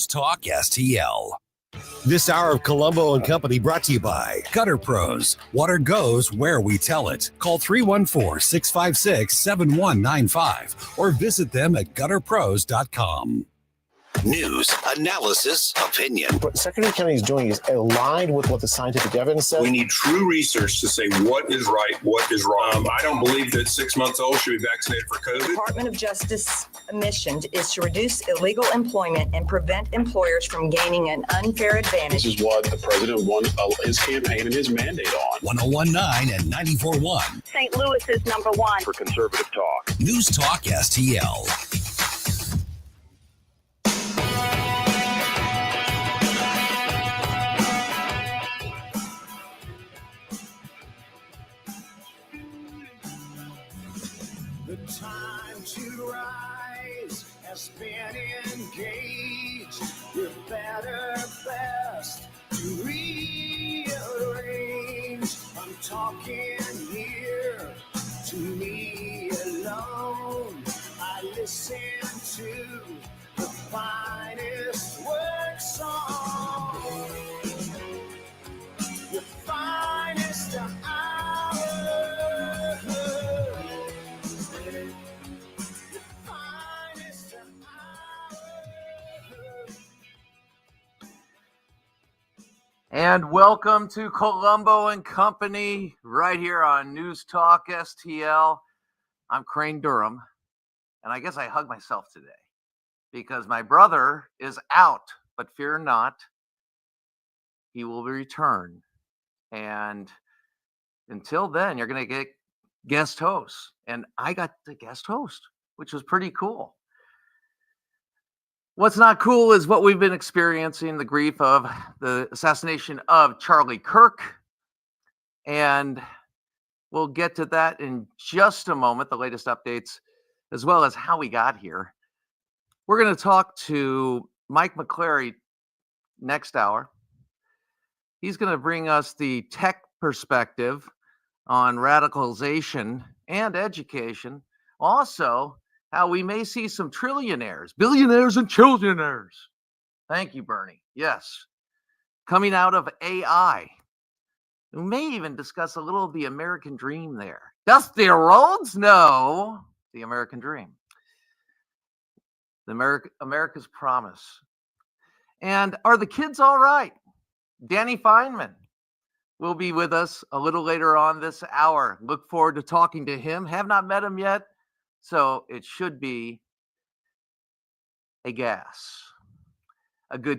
Talk STL. This hour of Colombo Company brought to you by Gutter Pros. Water goes where we tell it. Call 314-656-7195 or visit them at gutterpros.com. News, analysis, opinion. What Secretary Kennedy is doing is aligned with what the scientific evidence says. We need true research to say what is right, what is wrong. I don't believe that 6 months old should be vaccinated for COVID. The Department of Justice mission is to reduce illegal employment and prevent employers from gaining an unfair advantage. This is what the president won his campaign and his mandate on. 101.9 and 94.1. St. Louis is number one for conservative talk. News Talk STL. The time to rise has been engaged with better best to rearrange. I'm talking here to me alone. I listen to the finest work song, the finest hour. And welcome to Colombo Company right here on News Talk STL. I'm Crane Durham, and I guess I hug myself today because my brother is out, but fear not, he will return. And until then, you're going to get guest hosts. And I got the guest host, which was pretty cool. What's not cool is what we've been experiencing, the grief of the assassination of Charlie Kirk. And we'll get to that in just a moment, the latest updates, as well as how we got here. We're going to talk to Mike McCleary next hour. He's going to bring us the tech perspective on radicalization and education. Also, how we may see some trillionaires, billionaires, and trillionaires. Thank you, Bernie. Yes. Coming out of AI. We may even discuss a little of the American dream there. Dusty Rhodes? No. The American dream. America's promise. And are the kids all right? Danny Feynman will be with us a little later on this hour. Look forward to talking to him. Have not met him yet. So it should be a good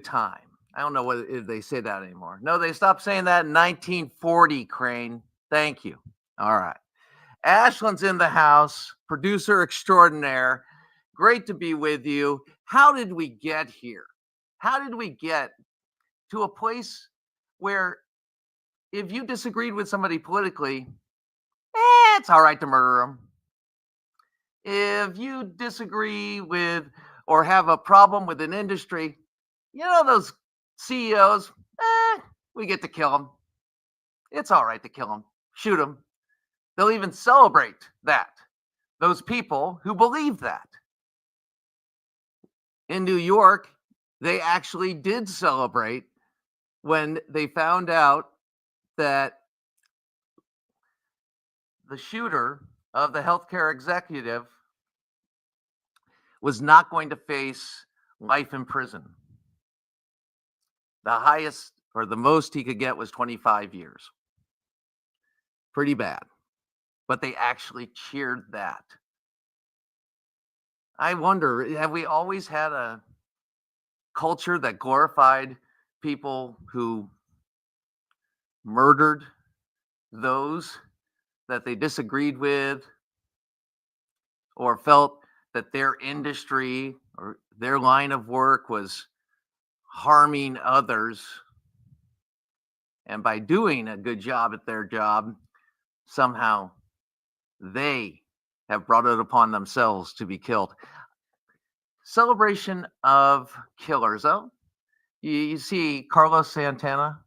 time. I don't know if they say that anymore. No, they stopped saying that in 1940, Crane. Thank you. All right. Ashland's in the house, producer extraordinaire. Great to be with you. How did we get here? How did we get to a place where if you disagreed with somebody politically, it's all right to murder them? If you disagree with or have a problem with an industry, you know those CEOs, we get to kill them. It's all right to kill them, shoot them. They'll even celebrate that. Those people who believe that. In New York, they actually did celebrate when they found out that the shooter of the healthcare executive was not going to face life in prison. The highest or the most he could get was 25 years. Pretty bad. But they actually cheered that. I wonder, have we always had a culture that glorified people who murdered those that they disagreed with or felt that their industry or their line of work was harming others? And by doing a good job at their job, somehow they have brought it upon themselves to be killed. Celebration of killers, though. You see Carlos Santana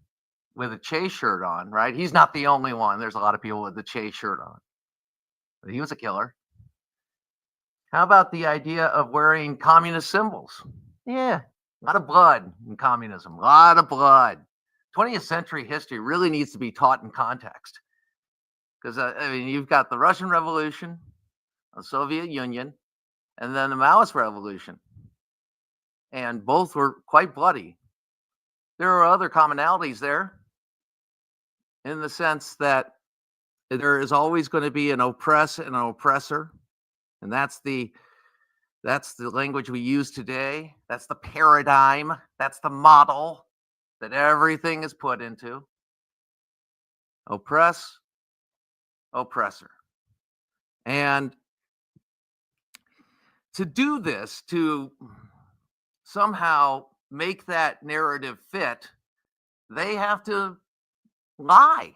with a Che shirt on, right? He's not the only one. There's a lot of people with the Che shirt on. But he was a killer. How about the idea of wearing communist symbols? Yeah, A lot of blood in communism, a lot of blood. 20th century history really needs to be taught in context. Because, I mean, you've got the Russian Revolution, the Soviet Union, and then the Maoist Revolution. And both were quite bloody. There are other commonalities there in the sense that there is always going to be an oppress and an oppressor. And that's the language we use today. That's the paradigm. That's the model that everything is put into. Oppress, oppressor. And to do this, to somehow make that narrative fit, they have to lie.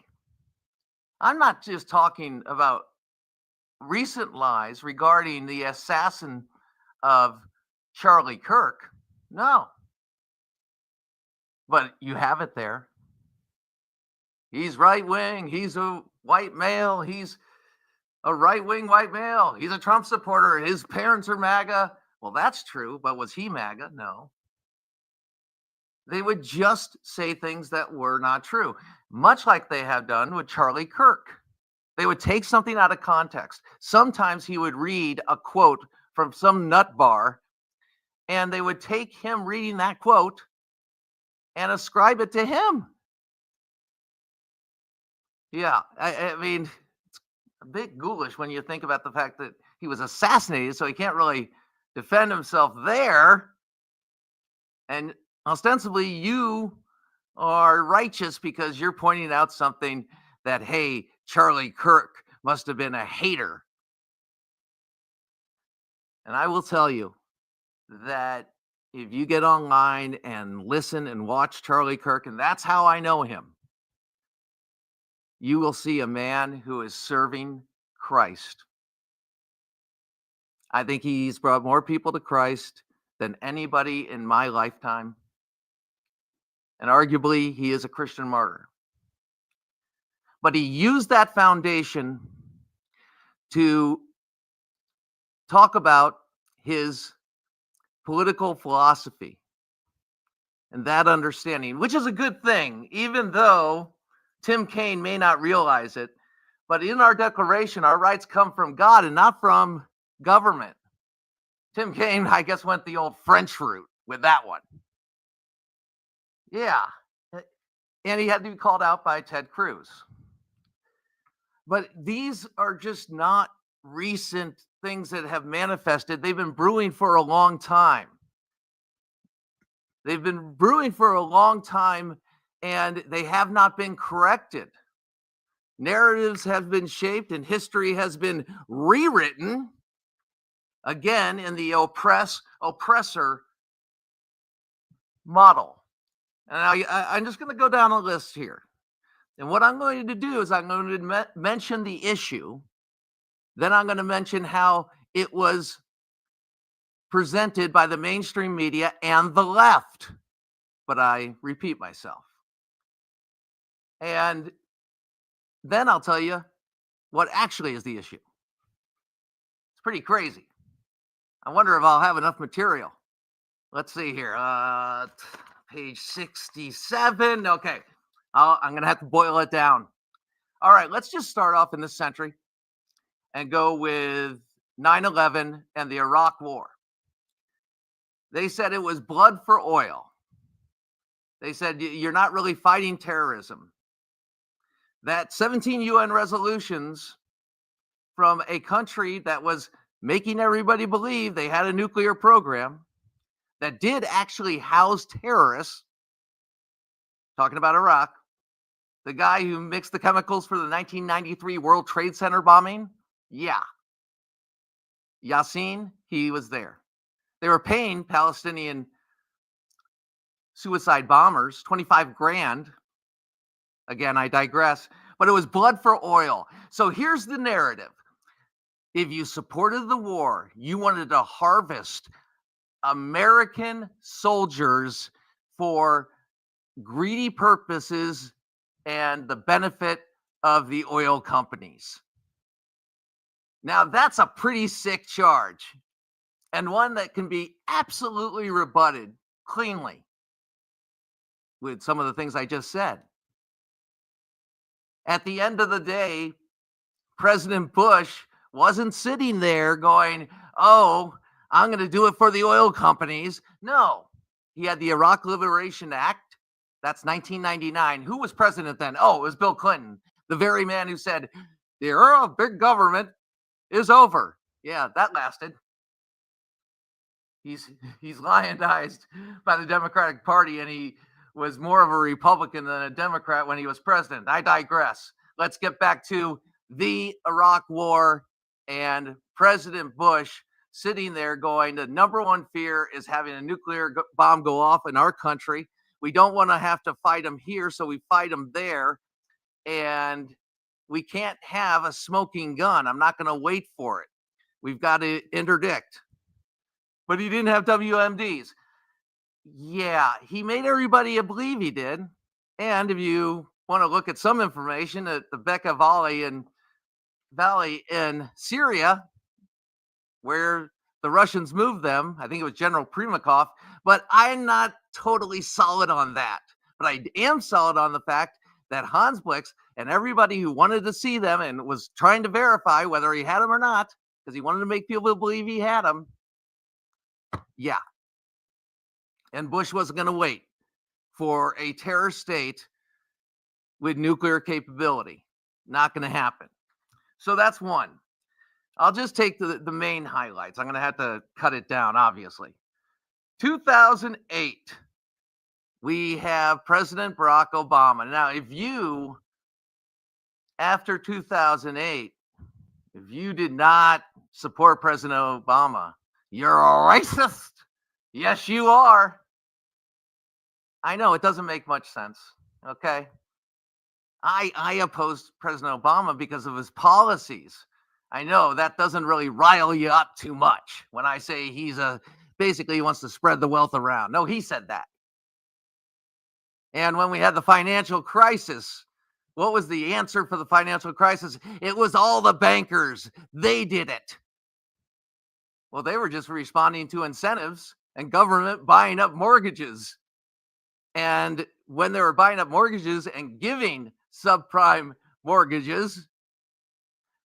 I'm not just talking about recent lies regarding the assassin of Charlie Kirk. No. But you have it there. He's right wing. He's a white male. He's a right wing white male. He's a Trump supporter. His parents are MAGA. Well, that's true. But was he MAGA? No. They would just say things that were not true, much like they have done with Charlie Kirk. They would take something out of context. Sometimes he would read a quote from some nut bar, and they would take him reading that quote and ascribe it to him. Yeah, I mean, it's a bit ghoulish when you think about the fact that he was assassinated, so he can't really defend himself there. And ostensibly, you are righteous because you're pointing out something that, hey, Charlie Kirk must have been a hater. And I will tell you that if you get online and listen and watch Charlie Kirk, and that's how I know him, you will see a man who is serving Christ. I think he's brought more people to Christ than anybody in my lifetime. And arguably, he is a Christian martyr. But he used that foundation to talk about his political philosophy and that understanding, which is a good thing, even though Tim Kaine may not realize it. But in our Declaration, our rights come from God and not from government. Tim Kaine, I guess, went the old French route with that one. Yeah. And he had to be called out by Ted Cruz. But these are just not recent things that have manifested. They've been brewing for a long time. They've been brewing for a long time, and they have not been corrected. Narratives have been shaped, and history has been rewritten, again, in the oppressor model. And I'm just going to go down a list here. And what I'm going to do is I'm going to mention the issue. Then I'm going to mention how it was presented by the mainstream media and the left. But I repeat myself. And then I'll tell you what actually is the issue. It's pretty crazy. I wonder if I'll have enough material. Let's see here. Page 67. Okay. I'm going to have to boil it down. All right. Let's just start off in this century and go with 9/11 and the Iraq War. They said it was blood for oil. They said you're not really fighting terrorism. That 17 UN resolutions from a country that was making everybody believe they had a nuclear program that did actually house terrorists, talking about Iraq, the guy who mixed the chemicals for the 1993 World Trade Center bombing, yeah. Yassin, he was there. They were paying Palestinian suicide bombers 25 grand. Again, I digress, but it was blood for oil. So here's the narrative. If you supported the war, you wanted to harvest American soldiers for greedy purposes and the benefit of the oil companies. Now, that's a pretty sick charge, and one that can be absolutely rebutted cleanly with some of the things I just said. At the end of the day, President Bush wasn't sitting there going, oh, I'm going to do it for the oil companies. No, he had the Iraq Liberation Act. That's 1999. Who was president then? Oh, it was Bill Clinton, the very man who said, the era of big government is over. Yeah, that lasted. He's lionized by the Democratic Party, and he was more of a Republican than a Democrat when he was president. I digress. Let's get back to the Iraq War and President Bush sitting there going, the number one fear is having a nuclear bomb go off in our country. We don't want to have to fight them here, so we fight them there. And we can't have a smoking gun. I'm not going to wait for it. We've got to interdict. But he didn't have WMDs. Yeah, he made everybody believe he did. And if you want to look at some information at the Bekaa Valley in Syria, where the Russians moved them, I think it was General Primakov, but I'm not totally solid on that. But I am solid on the fact that Hans Blix and everybody who wanted to see them and was trying to verify whether he had them or not, because he wanted to make people believe he had them. Yeah. And Bush wasn't going to wait for a terror state with nuclear capability. Not going to happen. So that's one. I'll just take the main highlights. I'm going to have to cut it down, obviously. 2008, we have President Barack Obama. Now, if you, after 2008, if you did not support President Obama, you're a racist. Yes, you are. I know it doesn't make much sense. Okay. I opposed President Obama because of his policies. I know that doesn't really rile you up too much when I say basically he wants to spread the wealth around. No, he said that. And when we had the financial crisis, what was the answer for the financial crisis? It was all the bankers. They did it. Well, they were just responding to incentives and government buying up mortgages. And when they were buying up mortgages and giving subprime mortgages,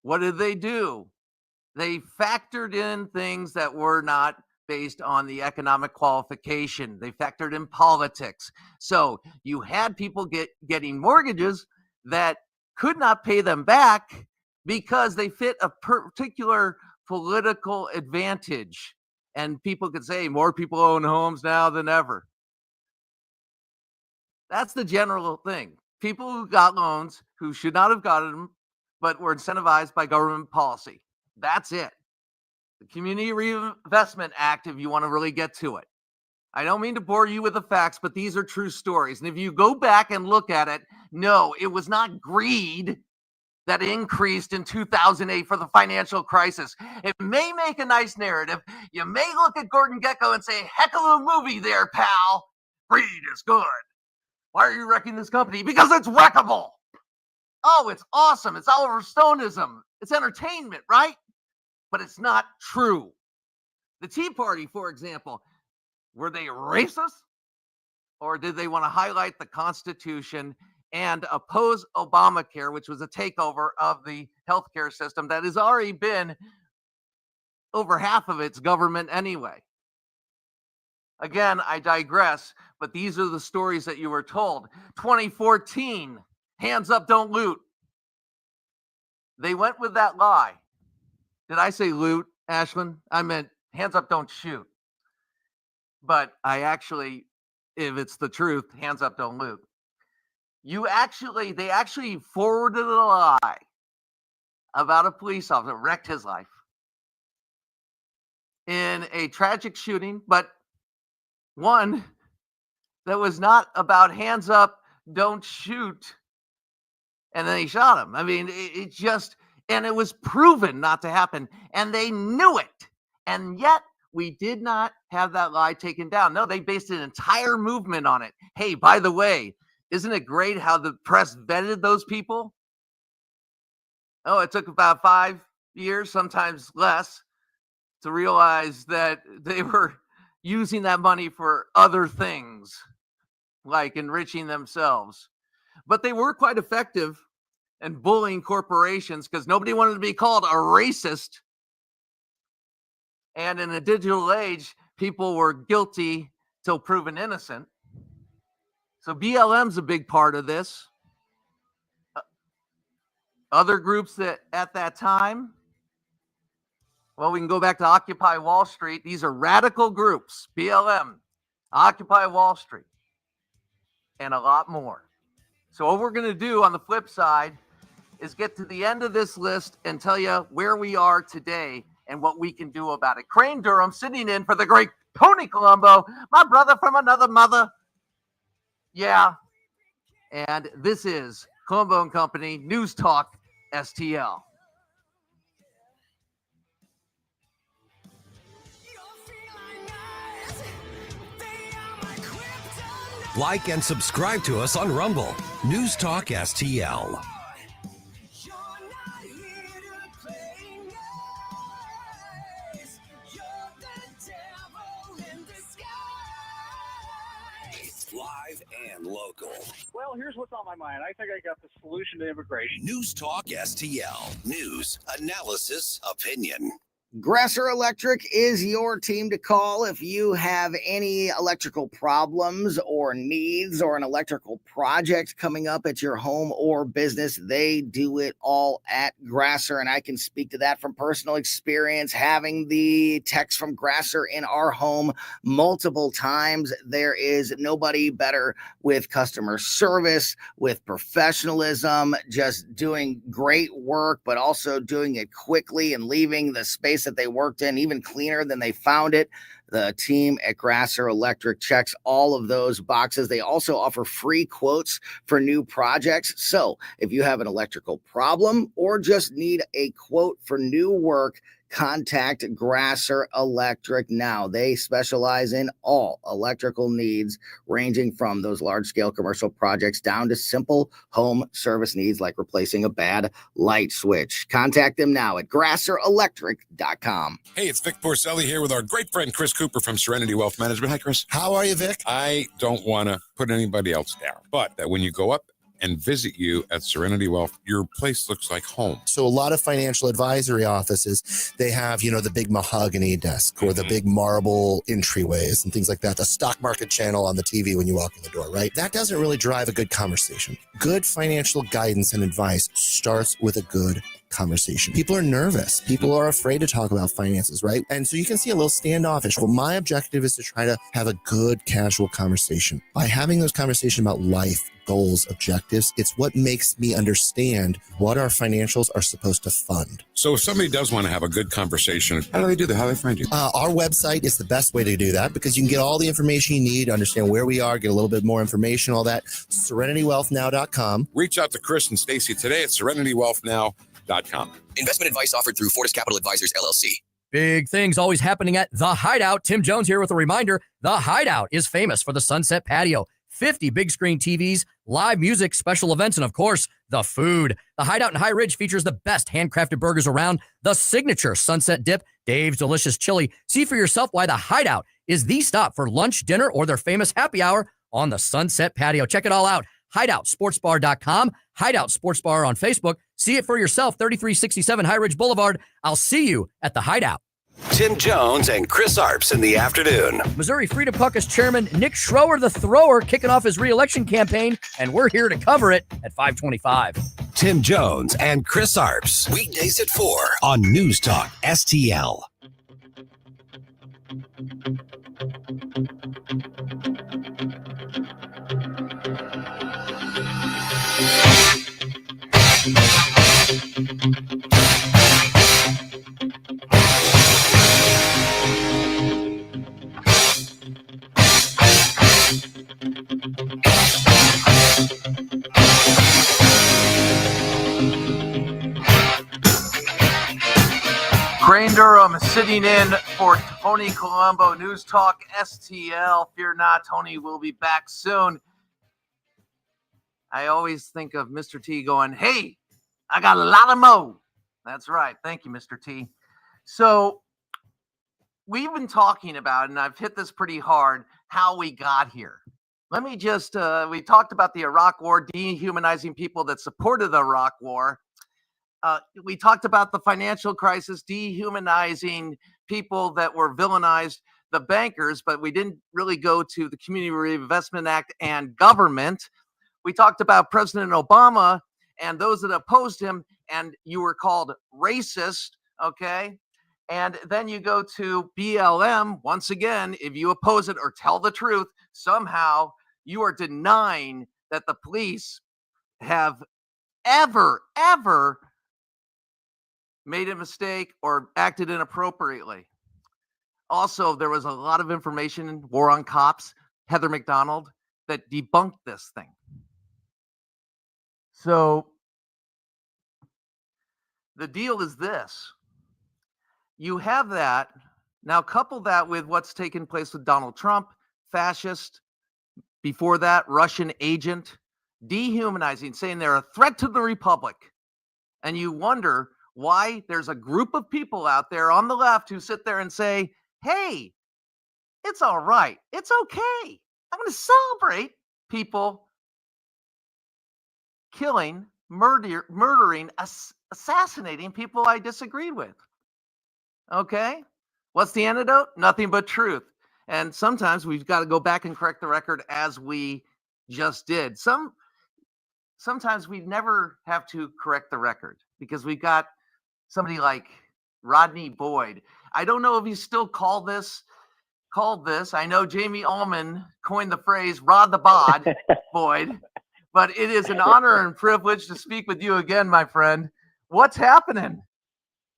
what did they do? They factored in things that were not based on the economic qualification. They factored in politics. So you had people getting mortgages that could not pay them back because they fit a particular political advantage. And people could say more people own homes now than ever. That's the general thing. People who got loans who should not have gotten them, but were incentivized by government policy. That's it. The Community Reinvestment Act, if you want to really get to it. I don't mean to bore you with the facts, but these are true stories. And if you go back and look at it, no, it was not greed that increased in 2008 for the financial crisis. It may make a nice narrative. You may look at Gordon Gekko and say, heck of a movie there, pal. Greed is good. Why are you wrecking this company? Because it's wreckable. Oh, it's awesome. It's Oliver Stoneism. It's entertainment, right? But it's not true. The Tea Party, for example, were they racist? Or did they want to highlight the Constitution and oppose Obamacare, which was a takeover of the healthcare system that has already been over half of its government anyway? Again, I digress, but these are the stories that you were told. 2014, hands up, don't loot. They went with that lie. Did I say loot, Ashlyn? I meant hands up, don't shoot. But I actually, if it's the truth, hands up, don't loot. They actually forwarded a lie about a police officer, wrecked his life in a tragic shooting, but one that was not about hands up, don't shoot. And then he shot him. I mean, it just, and it was proven not to happen. And they knew it. And yet we did not have that lie taken down. No, they based an entire movement on it. Hey, by the way, isn't it great how the press vetted those people? Oh, it took about 5 years, sometimes less, to realize that they were using that money for other things, like enriching themselves. But they were quite effective in bullying corporations because nobody wanted to be called a racist. And in a digital age, people were guilty till proven innocent. So BLM's a big part of this. Other groups that at that time, well, we can go back to Occupy Wall Street. These are radical groups, BLM, Occupy Wall Street, and a lot more. So what we're going to do on the flip side is get to the end of this list and tell you where we are today and what we can do about it. Crane Durham sitting in for the great Tony Colombo, my brother from another mother. Yeah. And this is Colombo Company News Talk STL. Like and subscribe to us on Rumble. News Talk STL. Live and local. Well, here's what's on my mind. I think I got the solution to immigration. News Talk STL. News, analysis, opinion. Grasser Electric is your team to call if you have any electrical problems or needs or an electrical project coming up at your home or business. They do it all at Grasser, and I can speak to that from personal experience, having the techs from Grasser in our home multiple times. There is nobody better with customer service, with professionalism, just doing great work, but also doing it quickly and leaving the space that they worked in even cleaner than they found it. The team at Grasser Electric checks all of those boxes. They also offer free quotes for new projects. So if you have an electrical problem or just need a quote for new work, contact Grasser Electric now. They specialize in all electrical needs, ranging from those large-scale commercial projects down to simple home service needs like replacing a bad light switch. Contact them now at grasserelectric.com. Hey, it's Vic Porcelli here with our great friend Chris Cooper from Serenity Wealth Management. Hi, Chris. How are you, Vic? I don't want to put anybody else down, but that when you go up and visit you at Serenity Wealth, your place looks like home. So a lot of financial advisory offices, they have, the big mahogany desk or the big marble entryways and things like that. The stock market channel on the TV when you walk in the door, right? That doesn't really drive a good conversation. Good financial guidance and advice starts with a good conversation. People are nervous. People are afraid to talk about finances, right? And so you can see a little standoffish. Well, my objective is to try to have a good, casual conversation. By having those conversations about life, goals, objectives, it's what makes me understand what our financials are supposed to fund. So if somebody does want to have a good conversation, how do they do that? How do they find you? Our website is the best way to do that because you can get all the information you need, understand where we are, get a little bit more information, all that. SerenityWealthNow.com. Reach out to Chris and Stacy today at SerenityWealthNow.com. Investment advice offered through Fortis Capital Advisors, LLC. Big things always happening at The Hideout. Tim Jones here with a reminder. The Hideout is famous for the Sunset Patio. 50 big screen TVs, live music, special events, and of course, the food. The Hideout in High Ridge features the best handcrafted burgers around, the signature Sunset Dip, Dave's Delicious Chili. See for yourself why the Hideout is the stop for lunch, dinner, or their famous happy hour on the Sunset Patio. Check it all out. HideoutSportsBar.com, Hideout Sports Bar on Facebook. See it for yourself, 3367 High Ridge Boulevard. I'll see you at the Hideout. Tim Jones and Chris Arps in the afternoon. Missouri Freedom Caucus Chairman Nick Schroer, the thrower, kicking off his re-election campaign, and we're here to cover it at 525. Tim Jones and Chris Arps. Weekdays at 4 on News Talk STL. Crane Durham sitting in for Tony Colombo, News Talk STL. Fear not, Tony will be back soon. I always think of Mr. T going, hey, I got a lot of mo. That's right. Thank you, Mr. T. So we've been talking about, and I've hit this pretty hard, how we got here. Let me just, we talked about the Iraq War, dehumanizing people that supported the Iraq War. We talked about the financial crisis, dehumanizing people that were villainized, the bankers, but we didn't really go to the Community Reinvestment Act and government. We talked about President Obama and those that opposed him, and you were called racist, okay? And then you go to BLM. Once again, if you oppose it or tell the truth, somehow you are denying that the police have ever made a mistake or acted inappropriately. Also, there was a lot of information in War on Cops, Heather McDonald, that debunked this thing. So the deal is this. You have that. Now couple that with what's taken place with Donald Trump, fascist, before that, Russian agent, dehumanizing, saying they're a threat to the republic. And you wonder why there's a group of people out there on the left who sit there and say, hey, it's all right. It's okay. I'm going to celebrate people killing, murdering, assassinating people I disagreed with. Okay? What's the antidote? Nothing but truth. And sometimes we've got to go back and correct the record as we just did. Sometimes we never have to correct the record because we've got somebody like Rodney Boyd. I don't know if he's still called this. I know Jamie Allman coined the phrase "Rod the Bod," Boyd, but it is an honor and privilege to speak with you again, my friend. What's happening?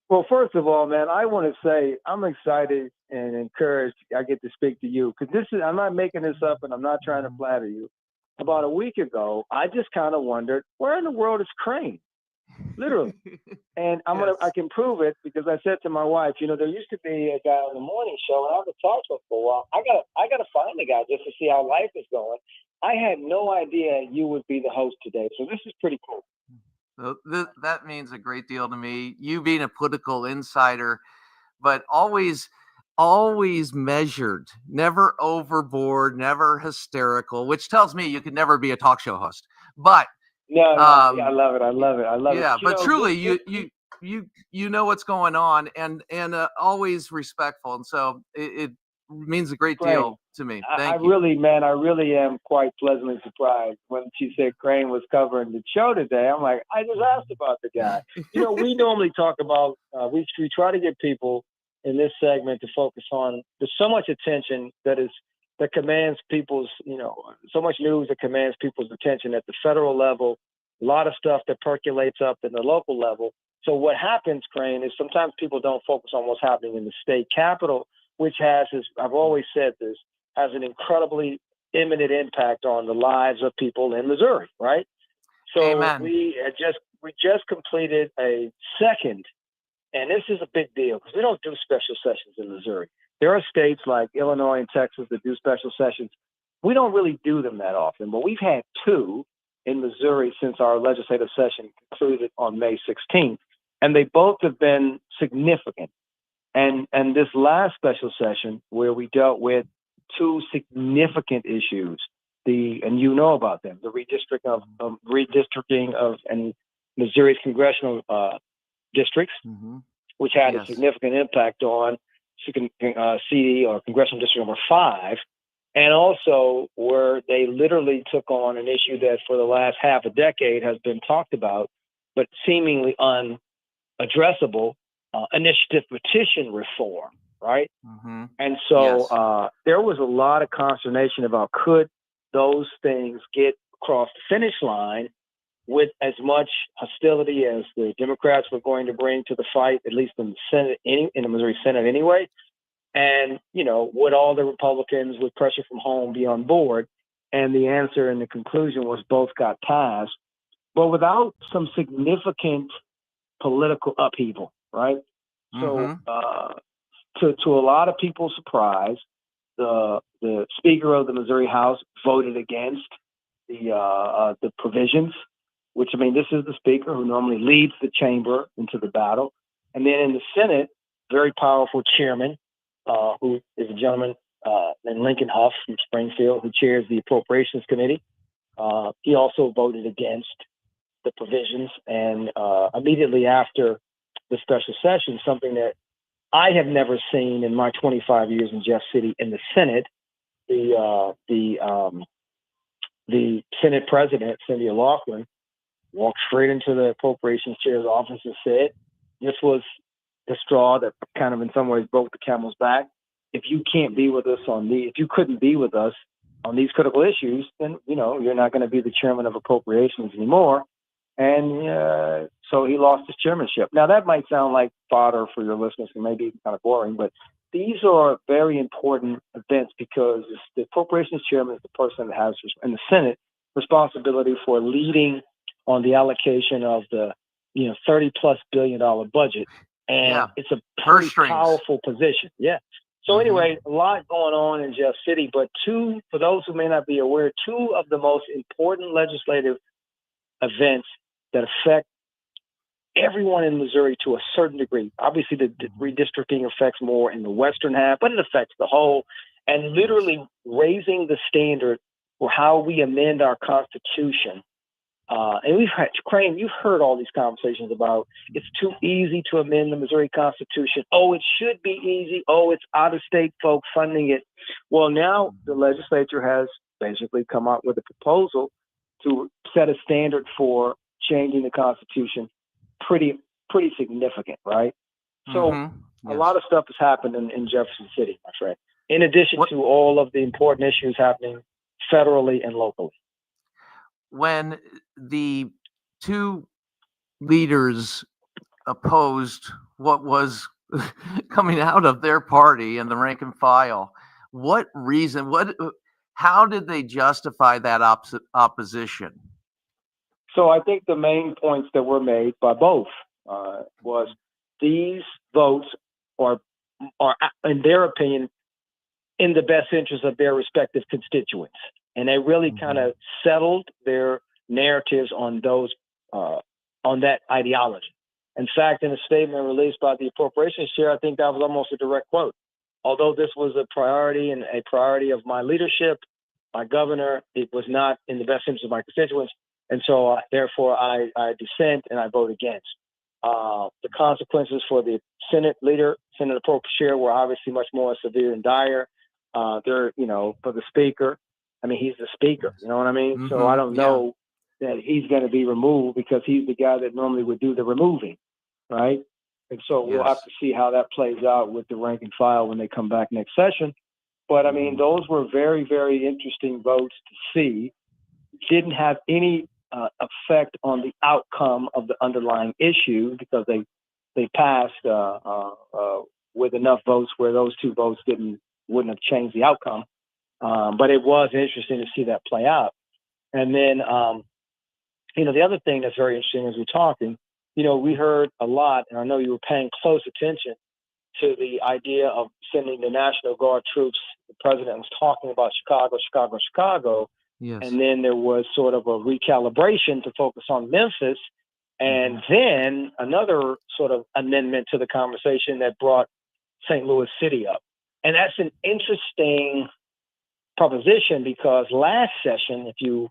Well, first of all, man, I want to say I'm excited and encouraged I get to speak to you because I'm not making this up and I'm not trying to flatter you. About a week ago, I just kind of wondered, where in the world is Crane? Literally. And I can prove it because I said to my wife, there used to be a guy on the morning show and I haven't talked to him for a while. I got to find the guy just to see how life is going. I had no idea you would be the host today. So this is pretty cool. So that means a great deal to me. You being a political insider, but always measured, never overboard, never hysterical, which tells me you could never be a talk show host. But no, I love it. Yeah, but truly, you know what's going on, and always respectful, and so it means a great deal to me. Thank you. I really am quite pleasantly surprised when she said Crane was covering the show today. I'm like, I just asked about the guy. We normally talk about we try to get people in this segment to focus on. There's so much attention that commands people's, so much news that commands people's attention at the federal level, a lot of stuff that percolates up in the local level. So what happens, Crane, is sometimes people don't focus on what's happening in the state capitol, which I've always said this, has an incredibly imminent impact on the lives of people in Missouri, right? So Amen. we just completed a second, and this is a big deal because we don't do special sessions in Missouri. There are states like Illinois and Texas that do special sessions. We don't really do them that often, but we've had two in Missouri since our legislative session concluded on May 16th, and they both have been significant. And this last special session where we dealt with two significant issues, and you know about them, the redistricting of and Missouri's congressional districts, which had a significant impact on CD or Congressional District number 5, and also where they literally took on an issue that for the last half a decade has been talked about, but seemingly unaddressable, initiative petition reform, right? And so there was a lot of consternation about could those things get across the finish line with as much hostility as the Democrats were going to bring to the fight, at least in the Senate, in the Missouri Senate anyway. And, would all the Republicans with pressure from home be on board? And the answer and the conclusion was both got passed, but without some significant political upheaval, right? So to a lot of people's surprise, the Speaker of the Missouri House voted against the provisions, which, this is the Speaker who normally leads the chamber into the battle. And then in the Senate, very powerful chairman who is a gentleman named Lincoln Huff from Springfield, who chairs the Appropriations Committee. He also voted against the provisions. And immediately after the special session, something that I have never seen in my 25 years in Jeff City in the Senate, the Senate President, Cynthia Laughlin, walked straight into the Appropriations Chair's office and said, this was the straw that kind of in some ways broke the camel's back. If you can't be with us if you couldn't be with us on these critical issues, then, you're not going to be the chairman of Appropriations anymore. And so he lost his chairmanship. Now, that might sound like fodder for your listeners and maybe kind of boring, but these are very important events because the Appropriations Chairman is the person that has, in the Senate, responsibility for leading on the allocation of the $30+ billion budget. And it's a pretty powerful position. Yeah. So anyway, a lot going on in Jeff City, but for those who may not be aware, two of the most important legislative events that affect everyone in Missouri to a certain degree. Obviously, the redistricting affects more in the western half, but it affects the whole. And literally raising the standard for how we amend our Constitution. And we've had, Crane, you've heard all these conversations about it's too easy to amend the Missouri Constitution. Oh, it should be easy. Oh, it's out-of-state folk funding it. Well, now the legislature has basically come up with a proposal to set a standard for changing the Constitution pretty significant, right? So a lot of stuff has happened in Jefferson City, my friend, in addition to all of the important issues happening federally and locally. When the two leaders opposed what was coming out of their party and the rank and file, how did they justify that opposition? So I think the main points that were made by both was these votes are, in their opinion, in the best interest of their respective constituents. And they really kind of settled their narratives on those, on that ideology. In fact, in a statement released by the Appropriations Chair, I think that was almost a direct quote. Although this was a priority of my leadership, my governor, it was not in the best interest of my constituents. And so, therefore, I dissent and I vote against. The consequences for the Senate leader, Senate Appropriations Chair, were obviously much more severe and dire. For the Speaker, I mean, he's the Speaker, you know what I mean? So I don't know that he's going to be removed because he's the guy that normally would do the removing, right? And so we'll have to see how that plays out with the rank and file when they come back next session. But I mean, those were very, very interesting votes to see. Didn't have any effect on the outcome of the underlying issue because they passed with enough votes where those two votes wouldn't have changed the outcome. But it was interesting to see that play out. And then, the other thing that's very interesting as we're talking, we heard a lot, and I know you were paying close attention to the idea of sending the National Guard troops. The president was talking about Chicago. Yes. And then there was sort of a recalibration to focus on Memphis. And then another sort of amendment to the conversation that brought St. Louis City up. And that's an interesting proposition because last session, if you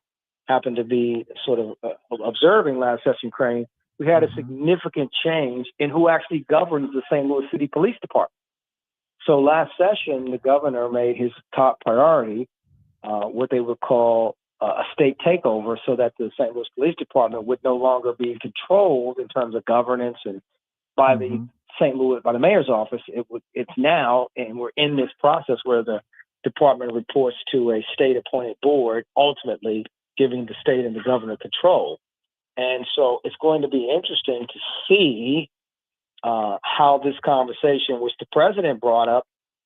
happen to be sort of observing last session, Crane, we had a significant change in who actually governs the St. Louis City Police Department. So last session, the governor made his top priority what they would call a state takeover so that the St. Louis Police Department would no longer be controlled in terms of governance and by the by the mayor's office. It's now, and we're in this process where the department reports to a state appointed board, ultimately giving the state and the governor control. And so it's going to be interesting to see how this conversation, which the president brought up,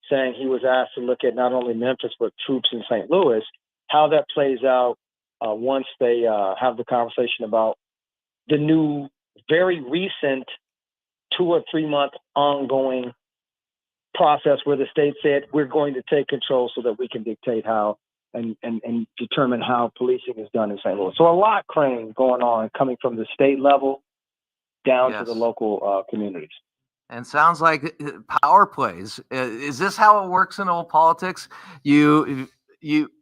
saying he was asked to look at not only Memphis, but troops in St. Louis, how that plays out once they have the conversation about the new, very recent 2 or 3 month ongoing process where the state said, we're going to take control so that we can dictate how and determine how policing is done in St. Louis. So a lot, Crane, going on, coming from the state level down to the local communities. And sounds like power plays. Is this how it works in old politics? You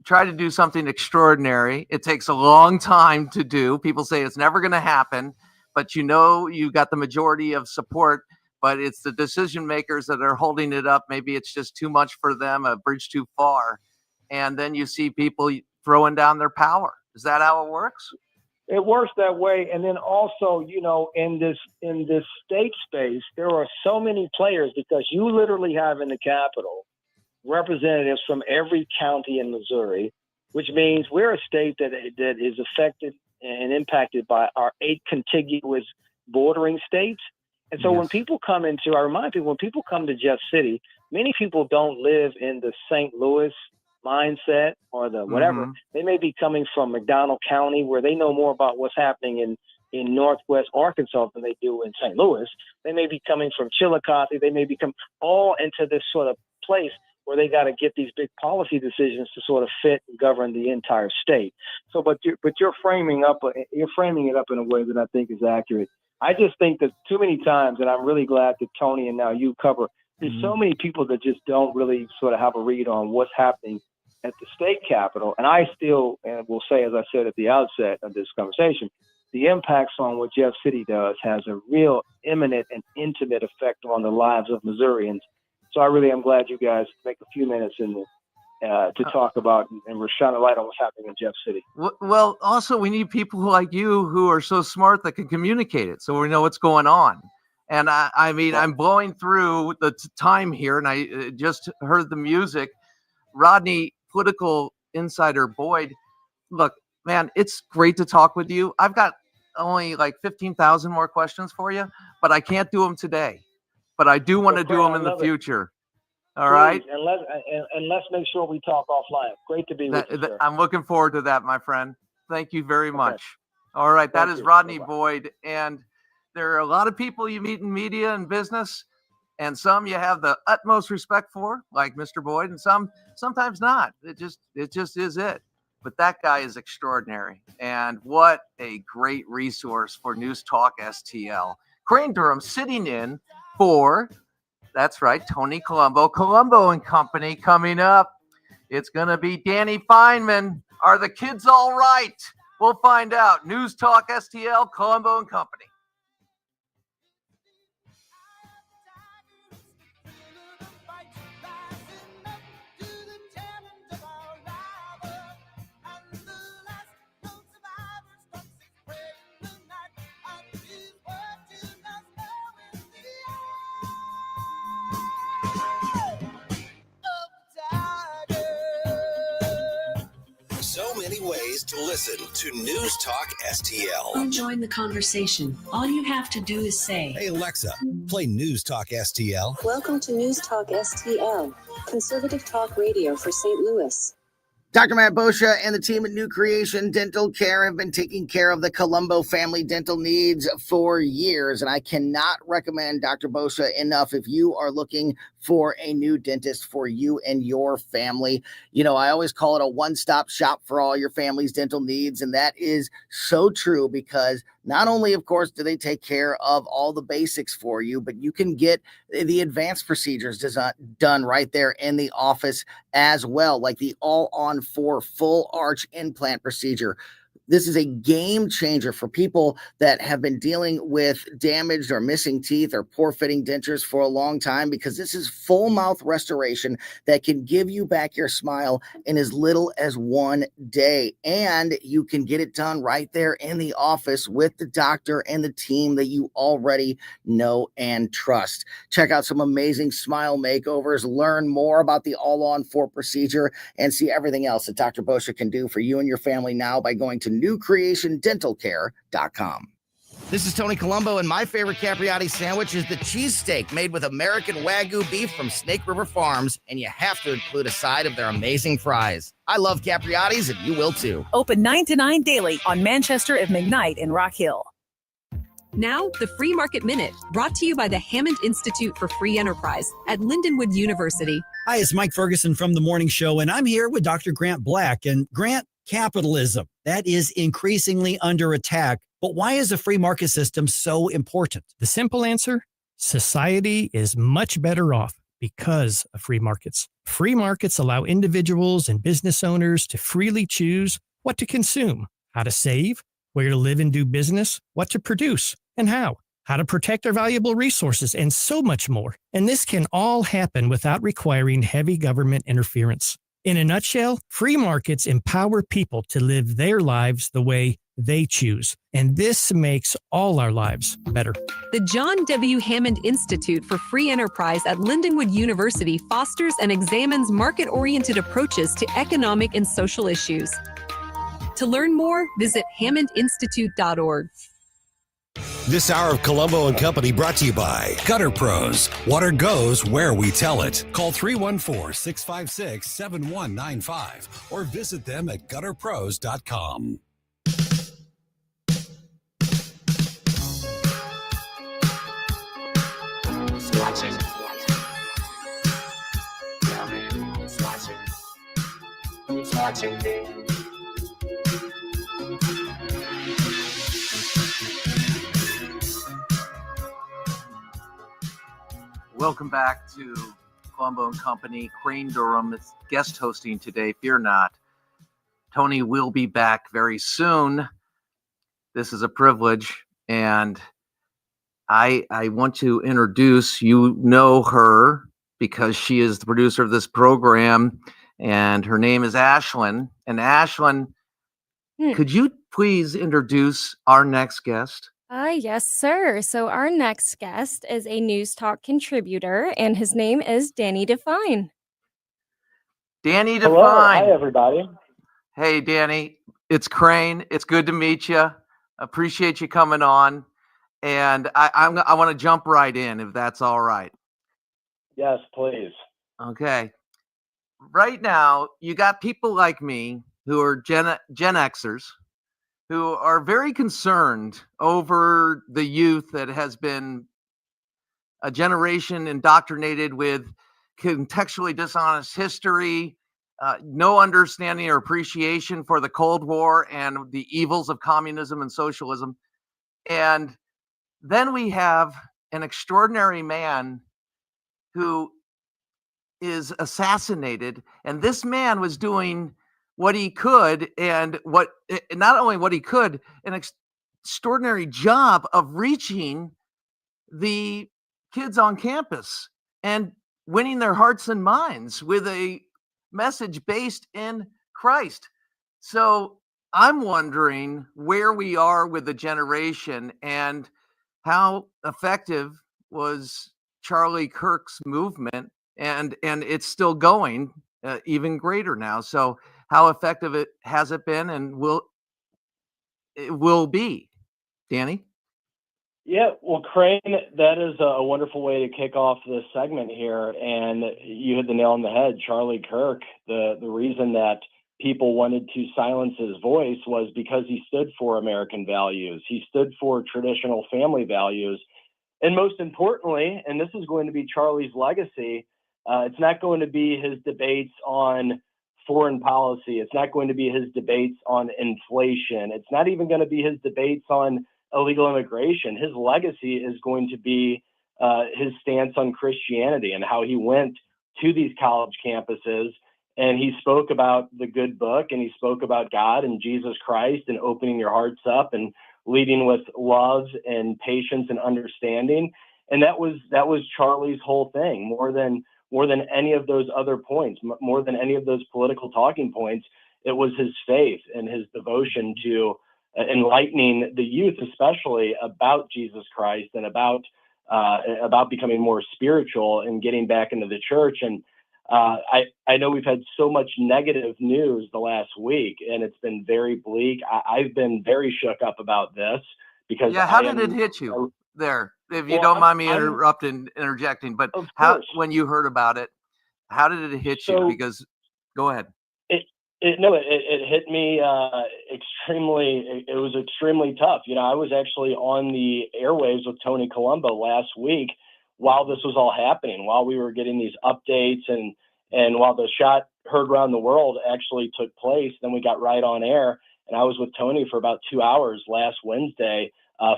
try to do something extraordinary. It takes a long time to do. People say it's never going to happen, but you got the majority of support, but it's the decision makers that are holding it up. Maybe it's just too much for them, a bridge too far. And then you see people throwing down their power. Is that how it works? It works that way. And then also, in this state space, there are so many players because you literally have in the Capitol representatives from every county in Missouri, which means we're a state that is affected and impacted by our 8 contiguous bordering states. And so when people come I remind people, when people come to Jeff City, many people don't live in the St. Louis mindset or the whatever. They may be coming from McDonald County where they know more about what's happening in Northwest Arkansas than they do in St. Louis. They may be coming from Chillicothe. They may become all into this sort of place where they got to get these big policy decisions to sort of fit and govern the entire state. So, but you're framing it up in a way that I think is accurate. I just think that too many times, and I'm really glad that Tony and now you cover, there's so many people that just don't really sort of have a read on what's happening at the state capitol. And I still, and will say, as I said at the outset of this conversation, the impacts on what Jeff City does has a real imminent and intimate effect on the lives of Missourians. So I really am glad you guys make a few minutes to talk about and shine a light on what's happening in Jeff City. Well, also we need people like you who are so smart that can communicate it so we know what's going on. And I mean, I'm blowing through the time here, and I just heard the music. Rodney, political insider Boyd, look, man, it's great to talk with you. I've got only like 15,000 more questions for you, but I can't do them today. But I do want to do them in the future. All right. And let's make sure we talk offline. Great to be with you, sir. I'm looking forward to that, my friend. Thank you very much. All right. That is Rodney Boyd. And there are a lot of people you meet in media and business, and some you have the utmost respect for, like Mr. Boyd, and sometimes not. It just is it. But that guy is extraordinary. And what a great resource for News Talk STL. Crane Durham sitting in for, that's right, Tony Colombo, Colombo Company coming up. It's going to be Danny Feynman. Are the kids all right? We'll find out. News Talk STL, Colombo Company. So many ways to listen to News Talk STL. Or join the conversation. All you have to do is say, Hey Alexa, play News Talk STL. Welcome to News Talk STL, conservative talk radio for St. Louis. Dr. Matt Boscia and the team at New Creation Dental Care have been taking care of the Colombo family dental needs for years, and I cannot recommend Dr. Boscia enough if you are looking for a new dentist for you and your family. You know, I always call it a one-stop shop for all your family's dental needs, and that is so true because not only, of course, do they take care of all the basics for you, but you can get the advanced procedures done right there in the office as well, like the all-on-4 full arch implant procedure. This is a game changer for people that have been dealing with damaged or missing teeth or poor fitting dentures for a long time, because this is full mouth restoration that can give you back your smile in as little as 1 day. And you can get it done right there in the office with the doctor and the team that you already know and trust. Check out some amazing smile makeovers, learn more about the all-on-4 procedure, and see everything else that Dr. Boscia can do for you and your family now by going to newcreationdentalcare.com. This is Tony Colombo, and my favorite Capriati sandwich is the cheesesteak made with American Wagyu beef from Snake River Farms, and you have to include a side of their amazing fries. I love Capriati's, and you will too. Open 9 to 9 daily on Manchester at McKnight in Rock Hill. Now, the Free Market Minute, brought to you by the Hammond Institute for Free Enterprise at Lindenwood University. Hi, it's Mike Ferguson from The Morning Show, and I'm here with Dr. Grant Black. And Grant, capitalism, that is increasingly under attack. But why is a free market system so important? The simple answer Society is much better off because of free markets. Free markets allow individuals and business owners to freely choose what to consume, how to save, where to live and do business, what to produce, and how to protect our valuable resources, and so much more. And this can all happen without requiring heavy government interference. In a nutshell, free markets empower people to live their lives the way they choose. And this makes all our lives better. The John W. Hammond Institute for Free Enterprise at Lindenwood University fosters and examines market-oriented approaches to economic and social issues. To learn more, visit hammondinstitute.org. This hour of Colombo and Company brought to you by Gutter Pros. Water goes where we tell it. Call 314-656-7195 or visit them at gutterpros.com. Watching me. Welcome back to Colombo and Company. Crane Durham is guest hosting today. Fear not. Tony will be back very soon. This is a privilege, and I want to introduce, you know her because she is the producer of this program, and her name is Ashlyn. And Ashlyn, could you please introduce our next guest? Yes, sir. So our next guest is a News Talk contributor, and his name is Danny Define. Danny Define. Hello. Hi, everybody. Hey, Danny. It's Crane. It's good to meet you. Appreciate you coming on. And I want to jump right in, if that's all right. Yes, please. Okay. Right now, you got people like me who are Gen Xers, who are very concerned over the youth that has been a generation indoctrinated with contextually dishonest history, no understanding or appreciation for the Cold War and the evils of communism and socialism. And then we have an extraordinary man who is assassinated, and this man was doing what he could, and not only what he could, an extraordinary job of reaching the kids on campus and winning their hearts and minds with a message based in Christ. So I'm wondering where we are with the generation and how effective was Charlie Kirk's movement, and it's still going even greater now. So how effective has it been, and will be, Danny? Yeah, well, Crane, that is a wonderful way to kick off this segment here, and you hit the nail on the head. Charlie Kirk, the reason that people wanted to silence his voice was because he stood for American values. He stood for traditional family values. And most importantly, and this is going to be Charlie's legacy, it's not going to be his debates on foreign policy. It's not going to be his debates on inflation. It's not even going to be his debates on illegal immigration. His legacy is going to be his stance on Christianity and how he went to these college campuses and he spoke about the good book and he spoke about God and Jesus Christ and opening your hearts up and leading with love and patience and understanding. And that was Charlie's whole thing, more than any of those other points, more than any of those political talking points. It was his faith and his devotion to enlightening the youth, especially about Jesus Christ and about becoming more spiritual and getting back into the church. And I know we've had so much negative news the last week, and it's been very bleak. I've been very shook up about this because how did it hit you there? If you don't mind me interjecting, but when you heard about it, how did it hit you? Because go ahead. It hit me extremely. It was extremely tough. You know, I was actually on the airwaves with Tony Colombo last week while this was all happening, while we were getting these updates and while the shot heard around the world actually took place. Then we got right on air, and I was with Tony for about 2 hours last Wednesday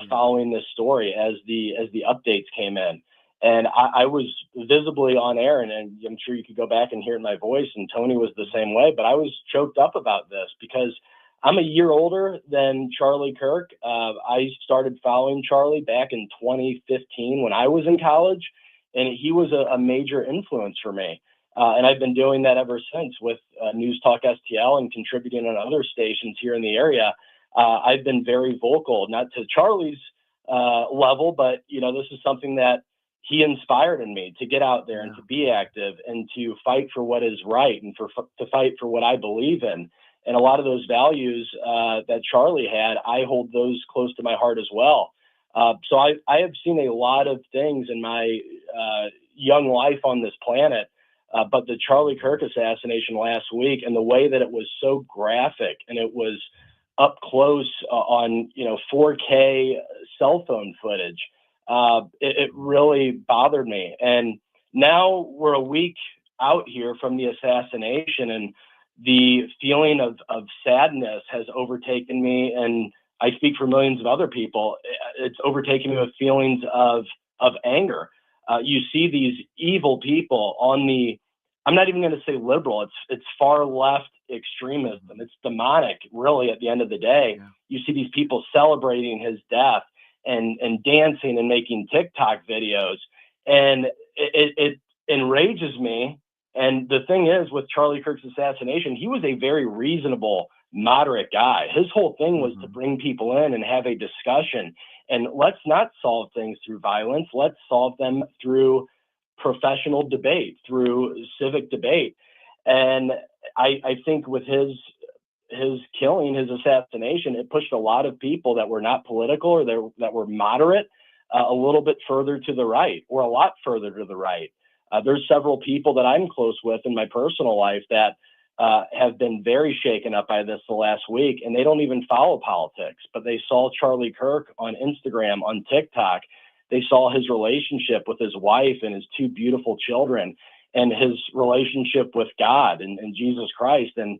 following this story as the updates came in. And I was visibly on air, and I'm sure you could go back and hear it in my voice, and Tony was the same way, but I was choked up about this because I'm a year older than Charlie Kirk. I started following Charlie back in 2015 when I was in college, and he was a major influence for me. And I've been doing that ever since with News Talk STL and contributing on other stations here in the area. I've been very vocal, not to Charlie's level, but this is something that he inspired in me to get out there and to be active and to fight for what is right and to fight for what I believe in. And a lot of those values that Charlie had, I hold those close to my heart as well. So I have seen a lot of things in my young life on this planet, but the Charlie Kirk assassination last week and the way that it was so graphic and it was up close on 4K cell phone footage, it really bothered me. And now we're a week out here from the assassination, and the feeling of sadness has overtaken me, and I speak for millions of other people. It's overtaken me with feelings of anger. You see these evil people on the, I'm not even going to say liberal, it's far left extremism. It's demonic, really, at the end of the day. Yeah. You see these people celebrating his death and dancing and making TikTok videos, and it enrages me. And the thing is, with Charlie Kirk's assassination, he was a very reasonable, moderate guy. His whole thing was to bring people in and have a discussion. And let's not solve things through violence. Let's solve them through professional debate, through civic debate. And I think with his killing, his assassination, it pushed a lot of people that were not political or that were moderate a little bit further to the right, or a lot further to the right. There's several people that I'm close with in my personal life that have been very shaken up by this the last week, and they don't even follow politics, but they saw Charlie Kirk on Instagram, on TikTok. They saw his relationship with his wife and his two beautiful children, and his relationship with God and Jesus Christ. And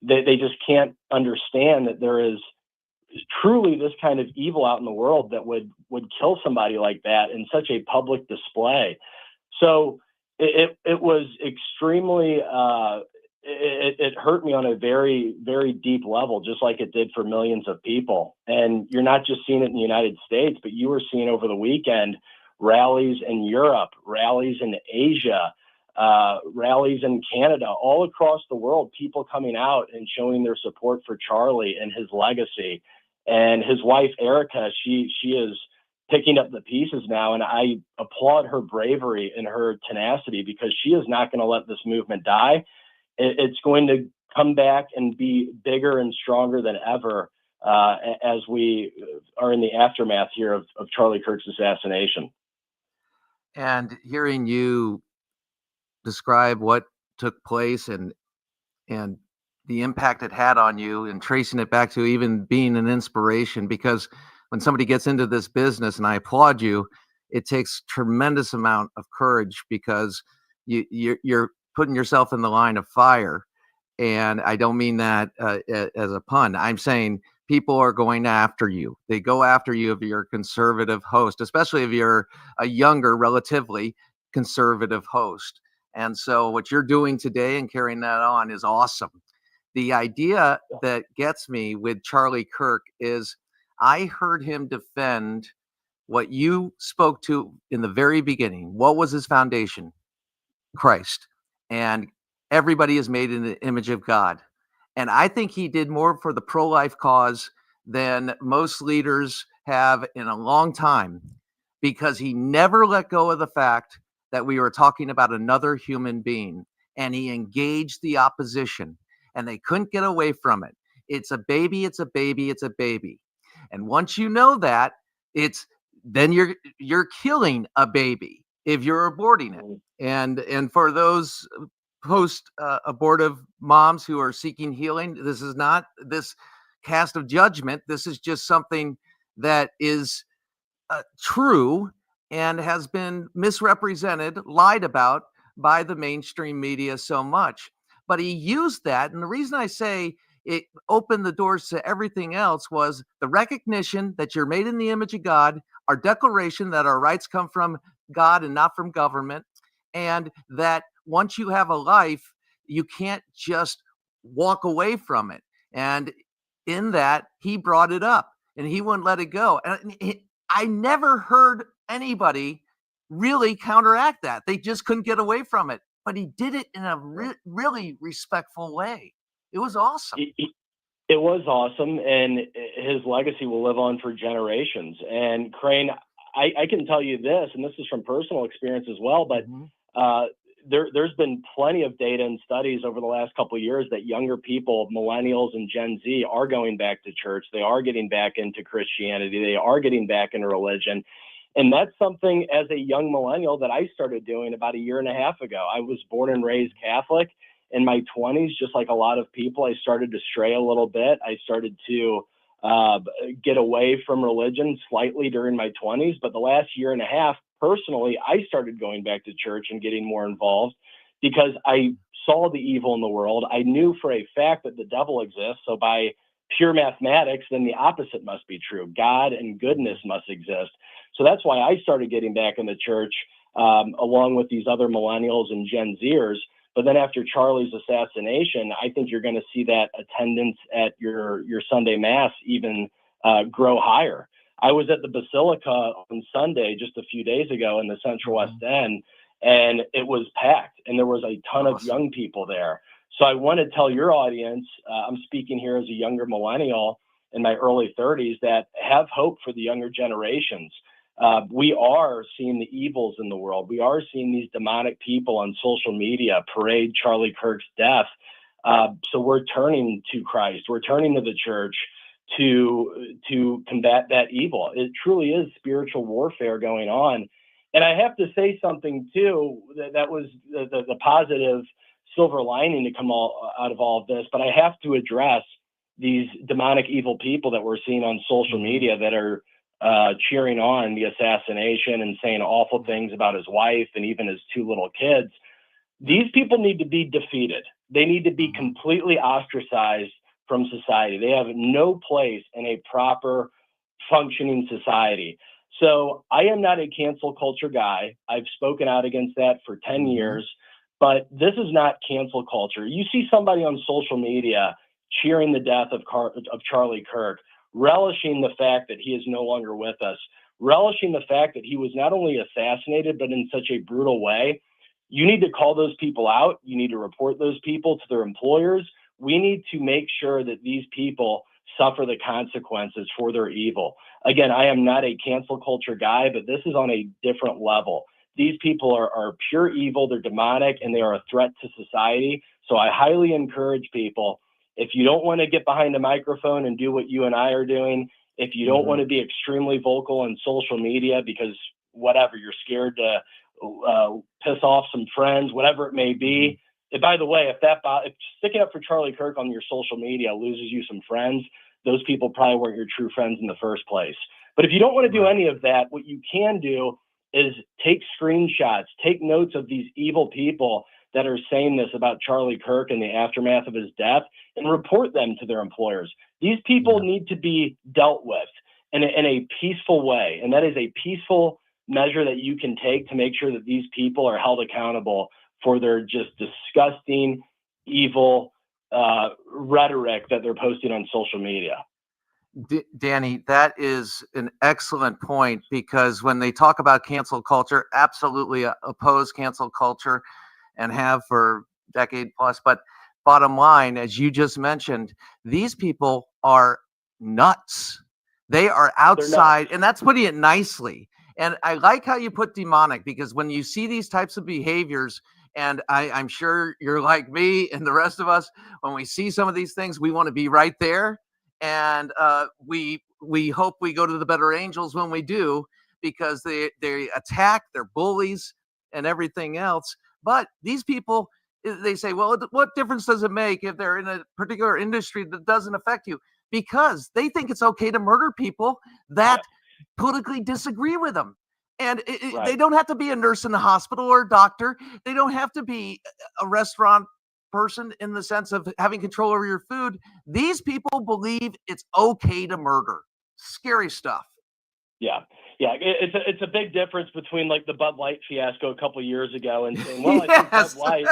they just can't understand that there is truly this kind of evil out in the world that would kill somebody like that in such a public display. So it was extremely, it hurt me on a very, very deep level, just like it did for millions of people. And you're not just seeing it in the United States, but you were seeing over the weekend rallies in Europe, rallies in Asia, rallies in Canada, all across the world, people coming out and showing their support for Charlie and his legacy. And his wife, Erica, she is picking up the pieces now. And I applaud her bravery and her tenacity, because she is not going to let this movement die. It's going to come back and be bigger and stronger than ever as we are in the aftermath here of Charlie Kirk's assassination. And hearing you describe what took place and the impact it had on you, and tracing it back to even being an inspiration, because when somebody gets into this business, and I applaud you, it takes tremendous amount of courage, because you're putting yourself in the line of fire. And I don't mean that as a pun. I'm saying people are going after you. They go after you if you're a conservative host, especially if you're a younger, relatively conservative host. And so what you're doing today and carrying that on is awesome. The idea that gets me with Charlie Kirk is I heard him defend what you spoke to in the very beginning. What was his foundation? Christ. And everybody is made in the image of God. And I think he did more for the pro-life cause than most leaders have in a long time, because he never let go of the fact that we were talking about another human being, and he engaged the opposition, and they couldn't get away from it. It's a baby, it's a baby, it's a baby. And once you know that, then you're killing a baby if you're aborting it. And for those post abortive moms who are seeking healing, this is not this cast of judgment. This is just something that is true and has been misrepresented, lied about by the mainstream media so much. But he used that. And the reason I say it opened the doors to everything else was the recognition that you're made in the image of God, our declaration that our rights come from God and not from government, and that once you have a life, you can't just walk away from it. And in that, he brought it up and he wouldn't let it go. And I never heard anybody really counteract that. They just couldn't get away from it. But he did it in a really respectful way. It was awesome. It was awesome, and his legacy will live on for generations. And Crane, I can tell you this, and this is from personal experience as well, but there's been plenty of data and studies over the last couple of years that younger people, millennials and Gen Z, are going back to church. They are getting back into Christianity. They are getting back into religion. And that's something as a young millennial that I started doing about a year and a half ago. I was born and raised Catholic. In my 20s, just like a lot of people, I started to stray a little bit. I started to get away from religion slightly during my 20s. But the last year and a half, personally, I started going back to church and getting more involved because I saw the evil in the world. I knew for a fact that the devil exists. So by pure mathematics, then the opposite must be true. God and goodness must exist. So that's why I started getting back in the church along with these other millennials and Gen Zers. But then after Charlie's assassination, I think you're going to see that attendance at your Sunday Mass even grow higher. I was at the Basilica on Sunday just a few days ago in the Central West End, and it was packed, and there was a ton of young people there. So I want to tell your audience, I'm speaking here as a younger millennial in my early 30s, that have hope for the younger generations. We are seeing the evils in the world. We are seeing these demonic people on social media parade Charlie Kirk's death. So we're turning to Christ. We're turning to the church to combat that evil. It truly is spiritual warfare going on. And I have to say something too, that was the positive silver lining to come out of all of this. But I have to address these demonic evil people that we're seeing on social media that are cheering on the assassination and saying awful things about his wife and even his two little kids. These people need to be defeated. They need to be completely ostracized from society. They have no place in a proper functioning society. So I am not a cancel culture guy. I've spoken out against that for 10 years, but this is not cancel culture. You see somebody on social media cheering the death of Charlie Kirk, relishing the fact that he is no longer with us, relishing the fact that he was not only assassinated, but in such a brutal way. You need to call those people out. You need to report those people to their employers. We need to make sure that these people suffer the consequences for their evil. Again, I am not a cancel culture guy, but this is on a different level. These people are pure evil. They're demonic, and they are a threat to society. So I highly encourage people, if you don't want to get behind a microphone and do what you and I are doing, if you don't want to be extremely vocal on social media because whatever, you're scared to piss off some friends, whatever it may be. And by the way, if sticking up for Charlie Kirk on your social media loses you some friends, those people probably weren't your true friends in the first place. But if you don't want to do any of that, what you can do is take screenshots, take notes of these evil people that are saying this about Charlie Kirk and the aftermath of his death, and report them to their employers. These people need to be dealt with in a peaceful way. And that is a peaceful measure that you can take to make sure that these people are held accountable for their just disgusting, evil rhetoric that they're posting on social media. Danny, that is an excellent point, because when they talk about cancel culture, absolutely oppose cancel culture and have for a decade plus. But bottom line, as you just mentioned, these people are nuts. They are outside, and that's putting it nicely. And I like how you put demonic, because when you see these types of behaviors, and I'm sure you're like me and the rest of us, when we see some of these things, we want to be right there. And we hope we go to the better angels when we do, because they attack, they're bullies and everything else. But these people, they say, well, what difference does it make if they're in a particular industry that doesn't affect you? Because they think it's okay to murder people that politically disagree with them. And they don't have to be a nurse in the hospital or a doctor. They don't have to be a restaurant person in the sense of having control over your food. These people believe it's okay to murder. Scary stuff. Yeah. Yeah, it's a big difference between like the Bud Light fiasco a couple of years ago and saying, well, I think Bud Light,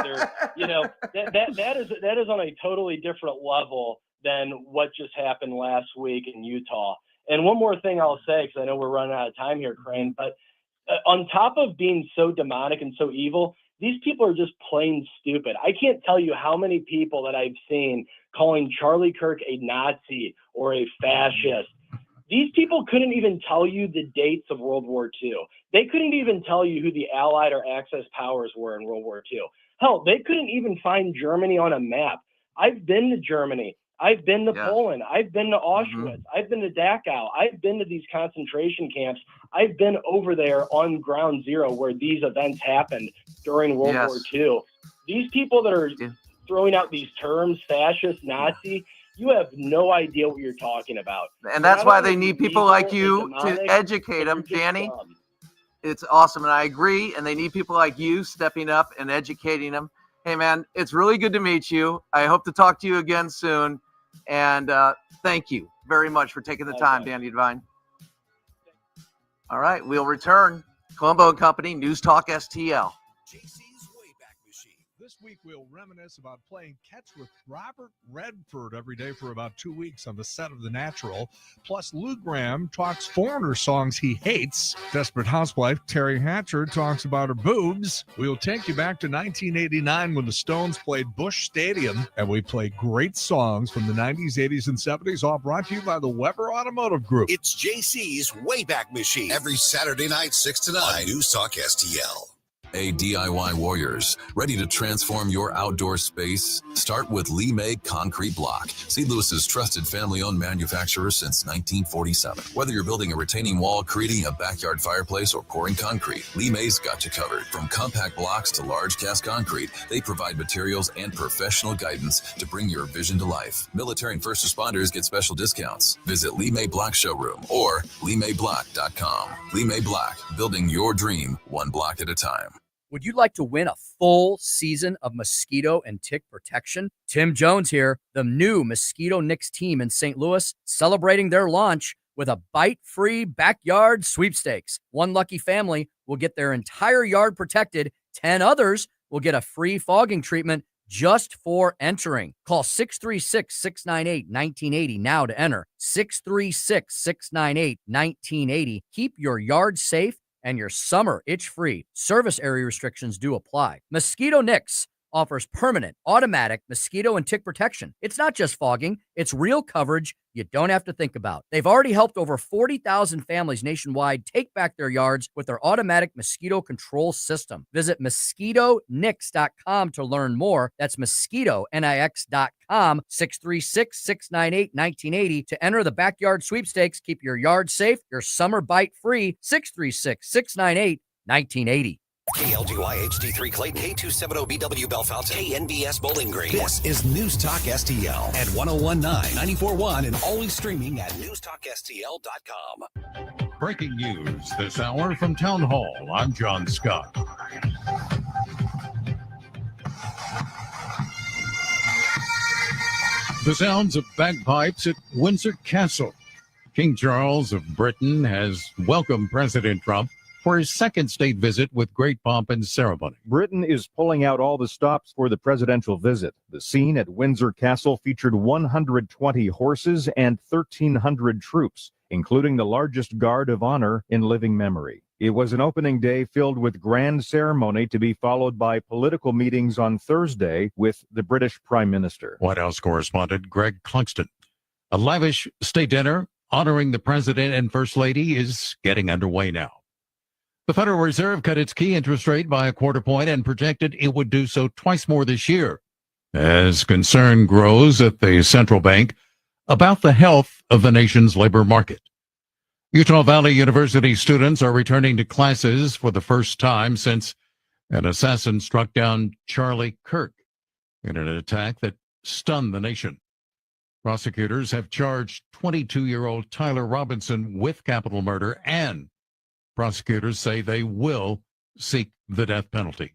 that is on a totally different level than what just happened last week in Utah. And one more thing I'll say, because I know we're running out of time here, Crane, but on top of being so demonic and so evil, these people are just plain stupid. I can't tell you how many people that I've seen calling Charlie Kirk a Nazi or a fascist. These people couldn't even tell you the dates of World War II. They couldn't even tell you who the Allied or Axis powers were in World War II. Hell, they couldn't even find Germany on a map. I've been to Germany. I've been to Poland. I've been to Auschwitz. I've been to Dachau. I've been to these concentration camps. I've been over there on ground zero where these events happened during World War II. These people that are throwing out these terms, fascist, Nazi, you have no idea what you're talking about. And that's why they need people like you to educate them, Danny. It's awesome, and I agree. And they need people like you stepping up and educating them. Hey, man, it's really good to meet you. I hope to talk to you again soon. And thank you very much for taking the time, Danny Devine. All right, we'll return. Colombo Company, News Talk STL. This week, we'll reminisce about playing catch with Robert Redford every day for about 2 weeks on the set of The Natural. Plus, Lou Graham talks Foreigner songs he hates. Desperate housewife Terry Hatcher talks about her boobs. We'll take you back to 1989 when the Stones played Busch Stadium, and we play great songs from the 90s, 80s, and 70s, all brought to you by the Weber Automotive Group. It's JC's Wayback Machine. Every Saturday night, 6 to 9. On News Talk STL. Hey, DIY warriors, ready to transform your outdoor space? Start with Lee May Concrete Block, St. Louis's trusted family-owned manufacturer since 1947. Whether you're building a retaining wall, creating a backyard fireplace, or pouring concrete, Lee May's got you covered. From compact blocks to large cast concrete, they provide materials and professional guidance to bring your vision to life. Military and first responders get special discounts. Visit Lee May Block Showroom or LeeMayBlock.com. Lee May Block, building your dream one block at a time. Would you like to win a full season of mosquito and tick protection? Tim Jones here, the new Mosquito Nix team in St. Louis, celebrating their launch with a bite-free backyard sweepstakes. One lucky family will get their entire yard protected. 10 others will get a free fogging treatment just for entering. Call 636-698-1980 now to enter. 636-698-1980. Keep your yard safe and your summer itch-free. Service area restrictions do apply. Mosquito Nix offers permanent, automatic mosquito and tick protection. It's not just fogging, it's real coverage you don't have to think about. They've already helped over 40,000 families nationwide take back their yards with their automatic mosquito control system. Visit mosquitonix.com to learn more. That's mosquitonix.com, 636-698-1980 to enter the backyard sweepstakes. Keep your yard safe, your summer bite free, 636-698-1980. KLGY HD3 Clayton, K270BW Bellefonte, KNBS Bowling Green. This is News Talk STL at 1019, 94.1, and always streaming at newstalkstl.com. Breaking news this hour from Town Hall. I'm John Scott. The sounds of bagpipes at Windsor Castle. King Charles of Britain has welcomed President Trump for his second state visit with great pomp and ceremony. Britain is pulling out all the stops for the presidential visit. The scene at Windsor Castle featured 120 horses and 1,300 troops, including the largest guard of honor in living memory. It was an opening day filled with grand ceremony to be followed by political meetings on Thursday with the British Prime Minister. White House correspondent Greg Clugston. A lavish state dinner honoring the president and first lady is getting underway now. The Federal Reserve cut its key interest rate by 1/4 point and projected it would do so twice more this year, as concern grows at the central bank about the health of the nation's labor market. Utah Valley University students are returning to classes for the first time since an assassin struck down Charlie Kirk in an attack that stunned the nation. Prosecutors have charged 22-year-old Tyler Robinson with capital murder, and prosecutors say they will seek the death penalty.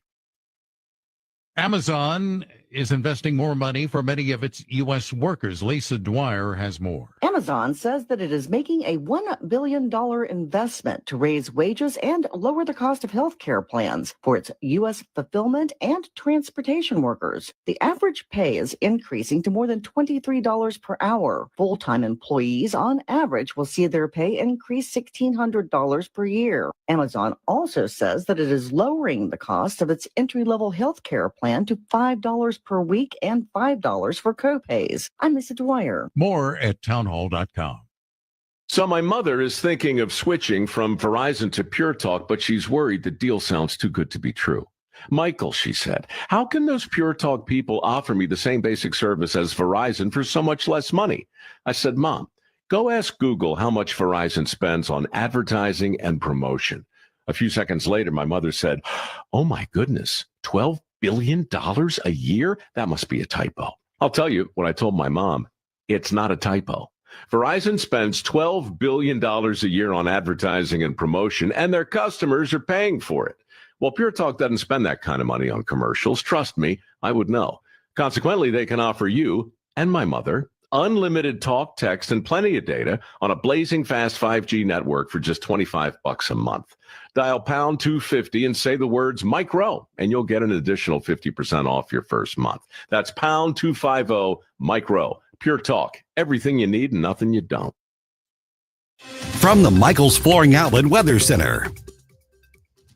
Amazon is investing more money for many of its U.S. workers. Lisa Dwyer has more. Amazon says that it is making a $1 billion investment to raise wages and lower the cost of health care plans for its U.S. fulfillment and transportation workers. The average pay is increasing to more than $23 per hour. Full-time employees, on average, will see their pay increase $1,600 per year. Amazon also says that it is lowering the cost of its entry-level health care plan to $5 per week and $5 for copays. I'm Lisa Dwyer. More at townhall.com. So my mother is thinking of switching from Verizon to Pure Talk, but she's worried the deal sounds too good to be true. Michael, she said, how can those Pure Talk people offer me the same basic service as Verizon for so much less money? I said, Mom, go ask Google how much Verizon spends on advertising and promotion. A few seconds later, my mother said, oh my goodness, $12 billion a year? That must be a typo. I'll tell you what I told my mom. It's not a typo. Verizon spends $12 billion a year on advertising and promotion, and their customers are paying for it. Well, Pure Talk doesn't spend that kind of money on commercials. Trust me, I would know. Consequently, they can offer you and my mother unlimited talk, text, and plenty of data on a blazing fast 5G network for just $25 a month. Dial pound 250 and say the words Mike Rowe, and you'll get an additional 50% off your first month. That's pound 250 Mike Rowe. Pure Talk, everything you need and nothing you don't. From the Michaels Flooring Outlet Weather Center.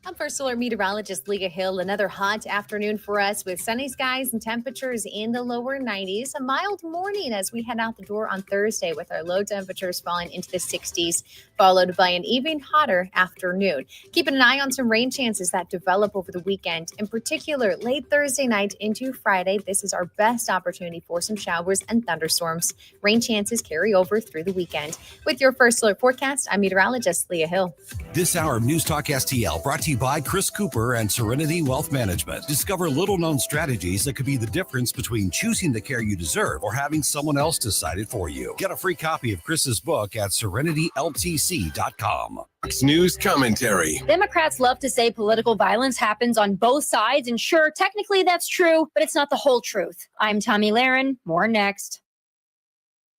I'm First Alert meteorologist Leah Hill. Another hot afternoon for us with sunny skies and temperatures in the lower 90s. A mild morning as we head out the door on Thursday with our low temperatures falling into the 60s, followed by an even hotter afternoon. Keeping an eye on some rain chances that develop over the weekend. In particular, late Thursday night into Friday, this is our best opportunity for some showers and thunderstorms. Rain chances carry over through the weekend. With your First Alert forecast, I'm meteorologist Leah Hill. This hour of News Talk STL brought to you by Chris Cooper and Serenity Wealth Management. Discover little-known strategies that could be the difference between choosing the care you deserve or having someone else decide it for you. Get a free copy of Chris's book at serenityltc.com. News commentary. Democrats love to say political violence happens on both sides, and sure, technically that's true, but it's not the whole truth. I'm Tommy Lahren. More next.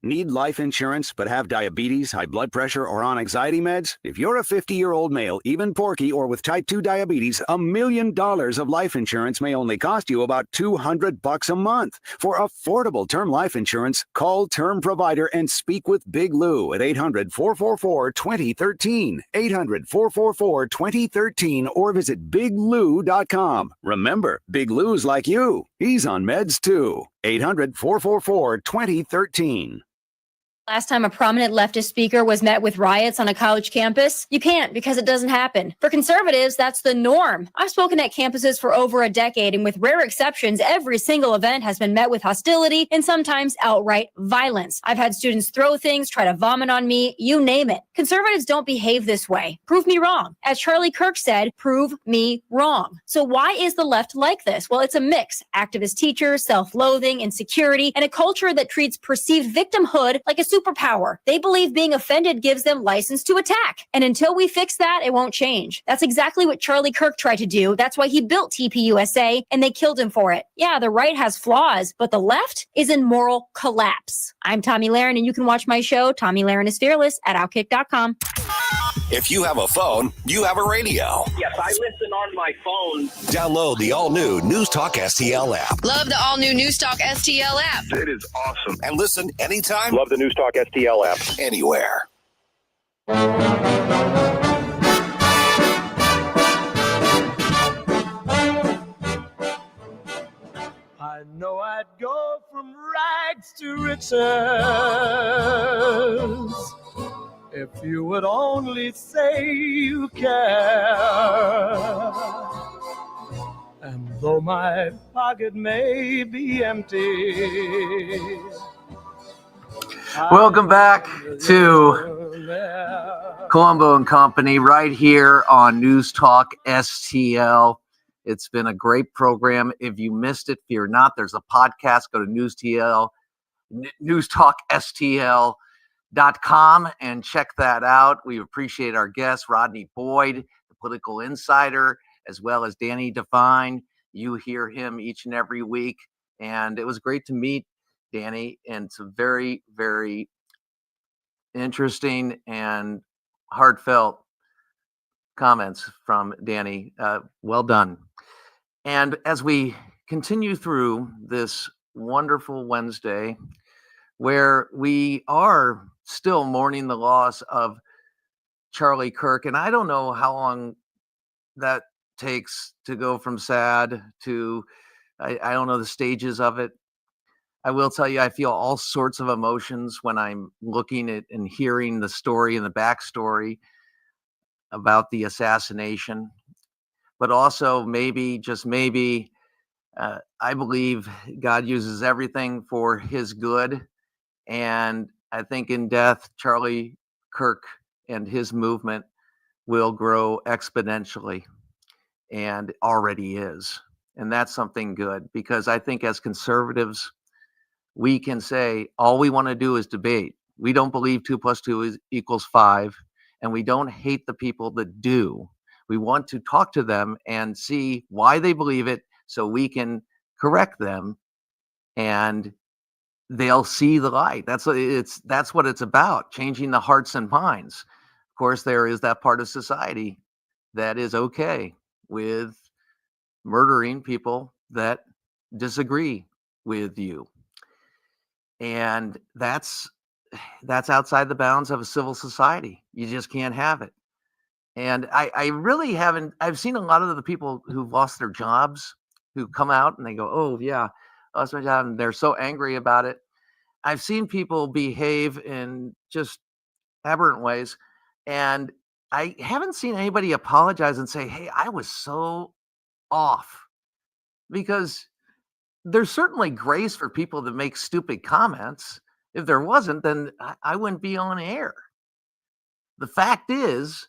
Need life insurance but have diabetes, high blood pressure, or on anxiety meds? If you're a 50-year-old male, even porky, or with type 2 diabetes, $1 million of life insurance may only cost you about $200 a month. For affordable term life insurance, call Term Provider and speak with Big Lou at 800-444-2013, 800-444-2013, or visit biglou.com. Remember, Big Lou's like you. He's on meds too. 800-444-2013. Last time a prominent leftist speaker was met with riots on a college campus? You can't, because it doesn't happen. For conservatives, that's the norm. I've spoken at campuses for over a decade, and with rare exceptions, every single event has been met with hostility and sometimes outright violence. I've had students throw things, try to vomit on me, you name it. Conservatives don't behave this way. Prove me wrong. As Charlie Kirk said, prove me wrong. So why is the left like this? Well, it's a mix. Activist teachers, self-loathing, insecurity, and a culture that treats perceived victimhood like a superpower. They believe being offended gives them license to attack. And until we fix that, it won't change. That's exactly what Charlie Kirk tried to do. That's why he built TPUSA, and they killed him for it. Yeah, the right has flaws, but the left is in moral collapse. I'm Tommy Lahren, and you can watch my show, Tommy Lahren is Fearless, at Outkick.com. If you have a phone, you have a radio. Yes, I listen on my phone. Download the all-new News Talk STL app. Love the all-new News Talk STL app. It is awesome. And listen anytime. Love the News Talk STL app. Anywhere. I know I'd go from rags to riches if you would only say you care. And though my pocket may be empty, Welcome back to Colombo Company right here on News Talk STL. It's been a great program. If you missed it, fear not. There's a podcast. Go to newstalkstl.com and check that out. We appreciate our guest, Rodney Boyd, the political insider, as well as Danny Devine. You hear him each and every week. And it was great to meet Danny, and some very, very interesting and heartfelt comments from Danny. Well done. And as we continue through this wonderful Wednesday, where we are still mourning the loss of Charlie Kirk, and I don't know how long that takes to go from sad to, I don't know the stages of it. I will tell you, I feel all sorts of emotions when I'm looking at and hearing the story and the backstory about the assassination. But also, maybe, just maybe, I believe God uses everything for his good. And I think in death, Charlie Kirk and his movement will grow exponentially, and already is. And that's something good, because I think as conservatives, we can say all we want to do is debate. We don't believe 2 + 2 equals 5, and we don't hate the people that do. We want to talk to them and see why they believe it, so we can correct them, and they'll see the light. That's what it's about, changing the hearts and minds. Of course, there is that part of society that is okay with murdering people that disagree with you. And that's outside the bounds of a civil society. You just can't have it. And I really haven't. I've seen a lot of the people who've lost their jobs who come out and they go, "Oh yeah, I lost my job," and they're so angry about it. I've seen people behave in just aberrant ways, and I haven't seen anybody apologize and say, "Hey, I was so off," because there's certainly grace for people that make stupid comments. If there wasn't, then I wouldn't be on air. The fact is,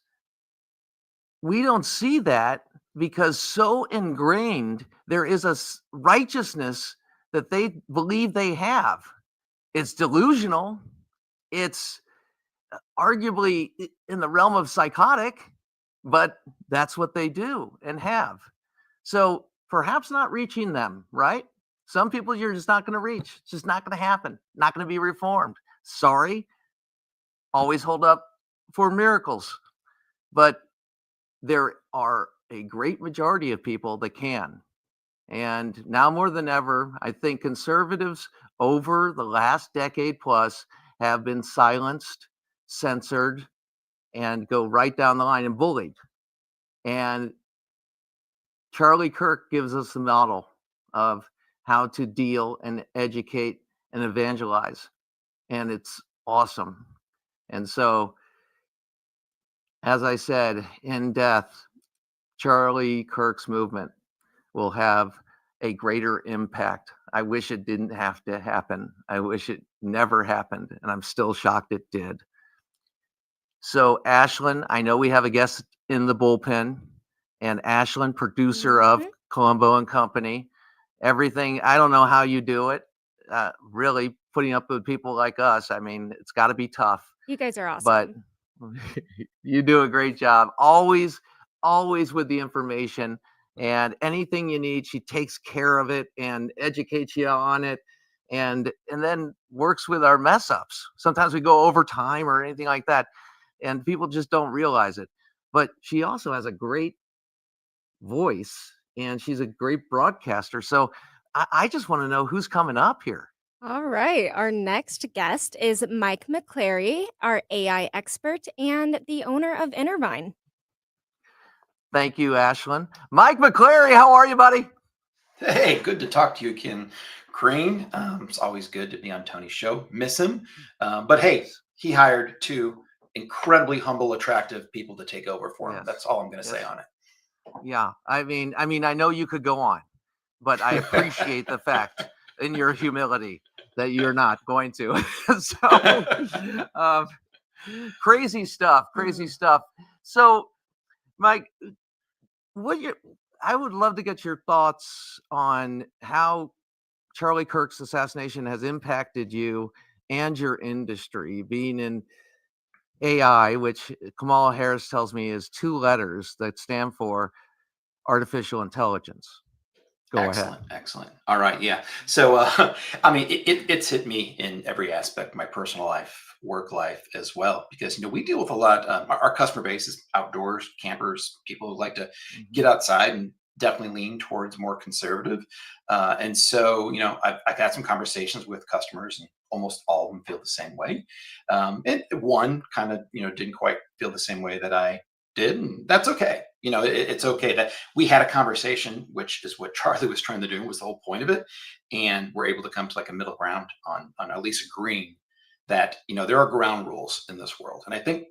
we don't see that, because so ingrained there is a righteousness that they believe they have. It's delusional. It's arguably in the realm of psychotic, but that's what they do and have. So perhaps not reaching them, right? Some people you're just not going to reach. It's just not going to happen. Not going to be reformed. Sorry. Always hold up for miracles. But there are a great majority of people that can. And now more than ever, I think conservatives over the last decade plus have been silenced, censored, and go right down the line, and bullied. And Charlie Kirk gives us the model of how to deal and educate and evangelize. And it's awesome. And so, as I said, in death, Charlie Kirk's movement will have a greater impact. I wish it didn't have to happen. I wish it never happened. And I'm still shocked it did. So, Ashlyn, I know we have a guest in the bullpen, and Ashlyn, producer of Colombo Company. Everything, I don't know how you do it. Really putting up with people like us. I mean, it's got to be tough. You guys are awesome. But you do a great job. Always with the information, and anything you need, she takes care of it and educates you on it, and then works with our mess ups. Sometimes we go over time or anything like that, and people just don't realize it. But she also has a great voice, and she's a great broadcaster. So I just want to know who's coming up here. All right. Our next guest is Mike McClary, our AI expert and the owner of Intervine. Thank you, Ashlyn. Mike McClary, how are you, buddy? Hey, good to talk to you again, Crane. It's always good to be on Tony's show. Miss him. But hey, he hired 2 incredibly humble, attractive people to take over for him. That's all I'm going to say on it. Yeah. I mean, I know you could go on, but I appreciate the fact in your humility that you're not going to. So, crazy stuff. So, Mike, I would love to get your thoughts on how Charlie Kirk's assassination has impacted you and your industry, being in AI, which Kamala Harris tells me is 2 letters that stand for artificial intelligence. Go ahead. Excellent, excellent. All right, yeah. So, I mean, it's hit me in every aspect, my personal life, work life as well, because we deal with a lot. Our customer base is outdoors, campers, people who like to get outside and definitely lean towards more conservative. And so, I've had some conversations with customers, and almost all of them feel the same way. And one kind of, didn't quite feel the same way that I did, and that's okay. It's okay that we had a conversation, which is what Charlie was trying to do, was the whole point of it, and we're able to come to like a middle ground on at least agreeing that there are ground rules in this world, and I think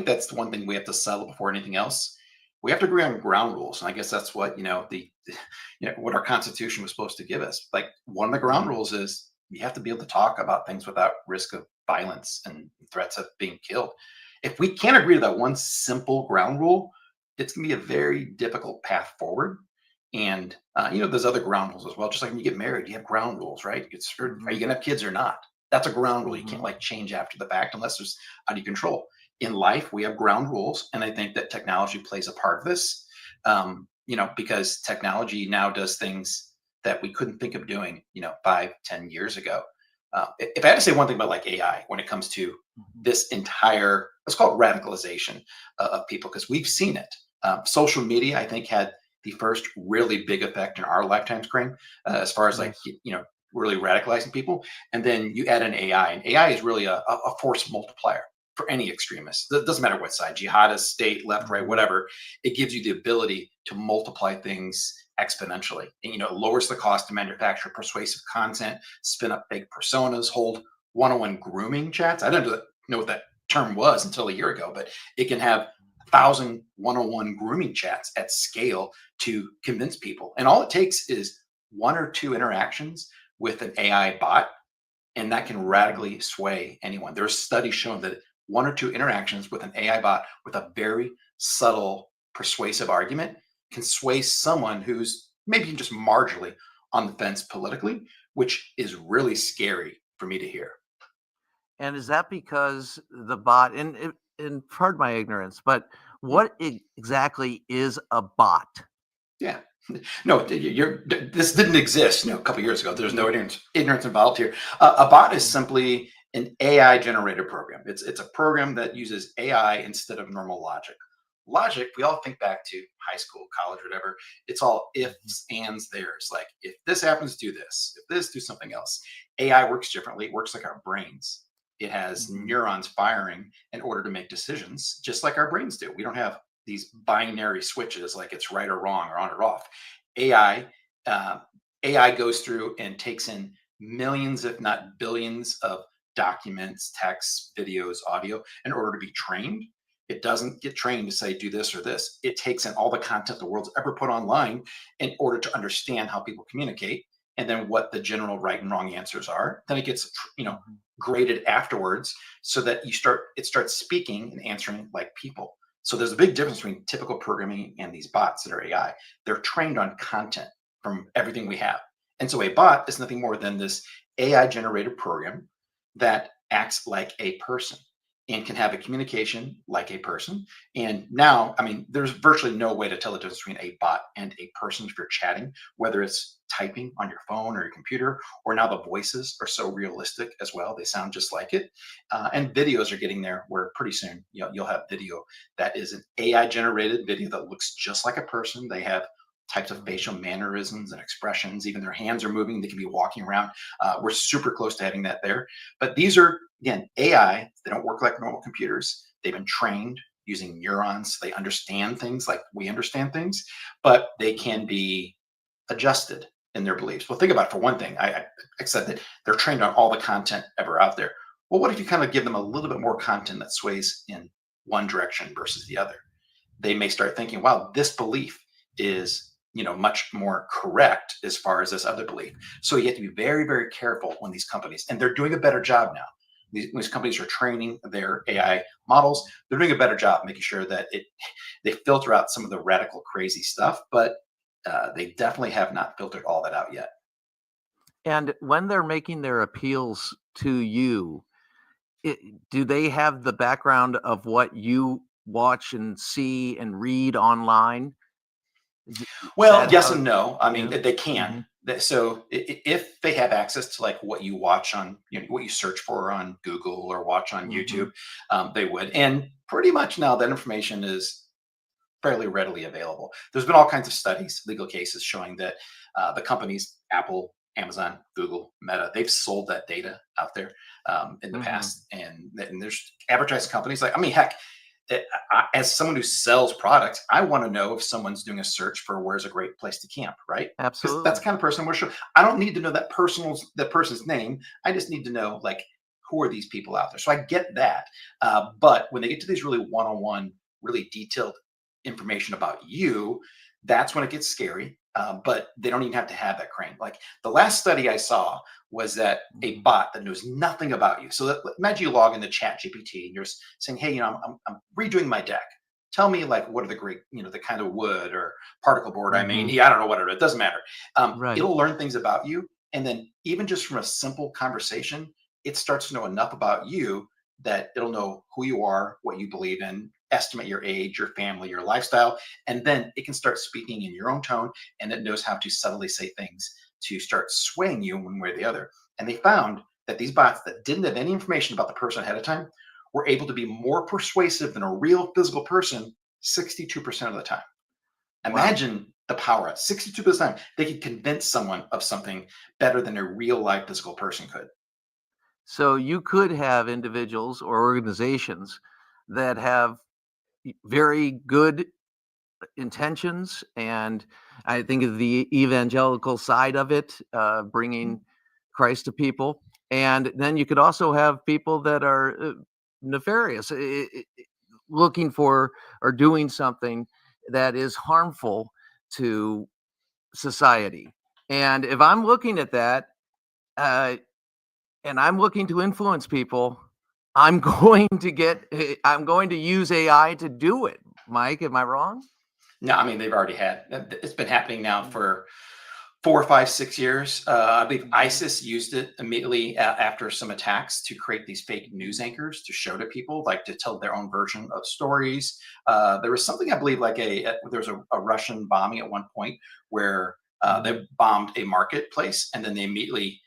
that's the one thing we have to settle before anything else. We have to agree on ground rules, and I guess that's what what our Constitution was supposed to give us. Like, one of the ground rules is you have to be able to talk about things without risk of violence and threats of being killed. If we can't agree to that one simple ground rule, it's going to be a very difficult path forward. And there's other ground rules as well. Just like when you get married, you have ground rules, right? Are you going to have kids or not? That's a ground rule. You can't like change after the fact unless there's out of your control. In life, we have ground rules, and I think that technology plays a part of this. Because technology now does things that we couldn't think of doing, 5-10 years ago. If I had to say one thing about like AI when it comes to this entire, let's call it radicalization of people, because we've seen it. Social media, I think, had the first really big effect in our lifetimes, Crane, as far as like, really radicalizing people. And then you add an AI, and AI is really a force multiplier for any extremist. It doesn't matter what side, jihadist, state, left, right, whatever. It gives you the ability to multiply things exponentially. And, it lowers the cost to manufacture persuasive content, spin up fake personas, hold one-on-one grooming chats. I didn't know what that term was until a year ago, but it can have 1,000 one-on-one grooming chats at scale to convince people. And all it takes is one or two interactions with an AI bot, and that can radically sway anyone. There's studies showing that one or two interactions with an AI bot with a very subtle, persuasive argument can sway someone who's maybe just marginally on the fence politically, which is really scary for me to hear. And is that because the bot, and pardon my ignorance, but what exactly is a bot? Yeah. No, this didn't exist, a couple years ago. There's no ignorance involved here. A bot is simply an AI generated program. It's a program that uses AI instead of normal logic. Logic, we all think back to high school, college, whatever. It's all ifs, ands, theirs. Like, if this happens, do this. If this, do something else. AI works differently. It works like our brains. It has neurons firing in order to make decisions, just like our brains do. We don't have these binary switches like it's right or wrong or on or off. AI goes through and takes in millions, if not billions, of documents, texts, videos, audio in order to be trained. It doesn't get trained to say, do this or this. It takes in all the content the world's ever put online in order to understand how people communicate, and then what the general right and wrong answers are. Then it gets, graded afterwards so that it starts speaking and answering like people. So there's a big difference between typical programming and these bots that are AI. They're trained on content from everything we have. And so a bot is nothing more than this AI generated program that acts like a person and can have a communication like a person. And now, there's virtually no way to tell the difference between a bot and a person if you're chatting, whether it's typing on your phone or your computer, or now the voices are so realistic as well. They sound just like it. And videos are getting there, where pretty soon you'll have video that is an AI generated video that looks just like a person. They have types of facial mannerisms and expressions. Even their hands are moving. They can be walking around. We're super close to having that there. But these are, again, AI. They don't work like normal computers. They've been trained using neurons. They understand things like we understand things, but they can be adjusted in their beliefs. Well, think about it. For one thing, I said that they're trained on all the content ever out there. Well, what if you kind of give them a little bit more content that sways in one direction versus the other? They may start thinking, wow, this belief is much more correct as far as this other belief. So you have to be very, very careful when these companies, and they're doing a better job now. These companies are training their AI models. They're doing a better job making sure that they filter out some of the radical, crazy stuff, but they definitely have not filtered all that out yet. And when they're making their appeals to you, do they have the background of what you watch and see and read online? Well, that yes how and no. I mean, it is? they can. So if they have access to like what you watch on, what you search for on Google or watch on YouTube, they would. And pretty much now that information is fairly readily available. There's been all kinds of studies, legal cases showing that the companies, Apple, Amazon, Google, Meta, they've sold that data out there in the past. And there's advertising companies like, I mean, heck, as someone who sells products, I want to know if someone's doing a search for where's a great place to camp, right? Because that's Absolutely. the kind of person we're sure. I don't need to know that person's name. I just need to know like who are these people out there. So I get that. But when they get to these really one-on-one, really detailed information about you, that's when it gets scary. But they don't even have to have that crane. Like the last study I saw was that a bot that knows nothing about you. So imagine you log into Chat GPT and you're saying, hey, I'm redoing my deck. Tell me like what are the great, the kind of wood or particle board I mean. I don't know what it doesn't matter. Right. It'll learn things about you. And then even just from a simple conversation, it starts to know enough about you that it'll know who you are, what you believe in, estimate your age, your family, your lifestyle, and then it can start speaking in your own tone, and it knows how to subtly say things to start swaying you one way or the other. And they found that these bots that didn't have any information about the person ahead of time were able to be more persuasive than a real physical person 62% of the time. Imagine the power. 62% of the time, they could convince someone of something better than a real life physical person could. So you could have individuals or organizations that have very good intentions, and I think of the evangelical side of it, bringing Christ to people, and then you could also have people that are nefarious, looking for or doing something that is harmful to society. And if I'm looking at that, uh, and I'm looking to influence people, I'm going I'm going to use AI to do it. Mike, am I wrong? No, I mean they've already had. It's been happening now for 4, 5, 6 years. I believe ISIS used it immediately after some attacks to create these fake news anchors to show to people, like to tell their own version of stories. There was something I believe like there was a Russian bombing at one point where they bombed a marketplace, and then they immediately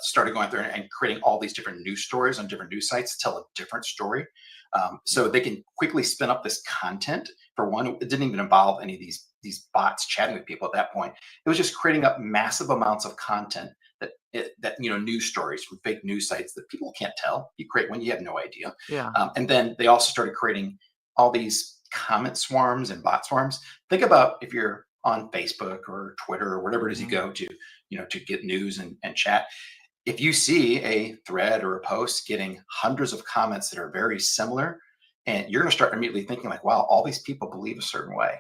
started going through and creating all these different news stories on different news sites to tell a different story. So they can quickly spin up this content. For one, it didn't even involve any of these bots chatting with people at that point. It was just creating up massive amounts of content that news stories from fake news sites that people can't tell. You create one, you have no idea. Yeah. And then they also started creating all these comment swarms and bot swarms. Think about if you're on Facebook or Twitter or whatever it is you go to get news and chat. If you see a thread or a post getting hundreds of comments that are very similar, and you're going to start immediately thinking like, wow, all these people believe a certain way.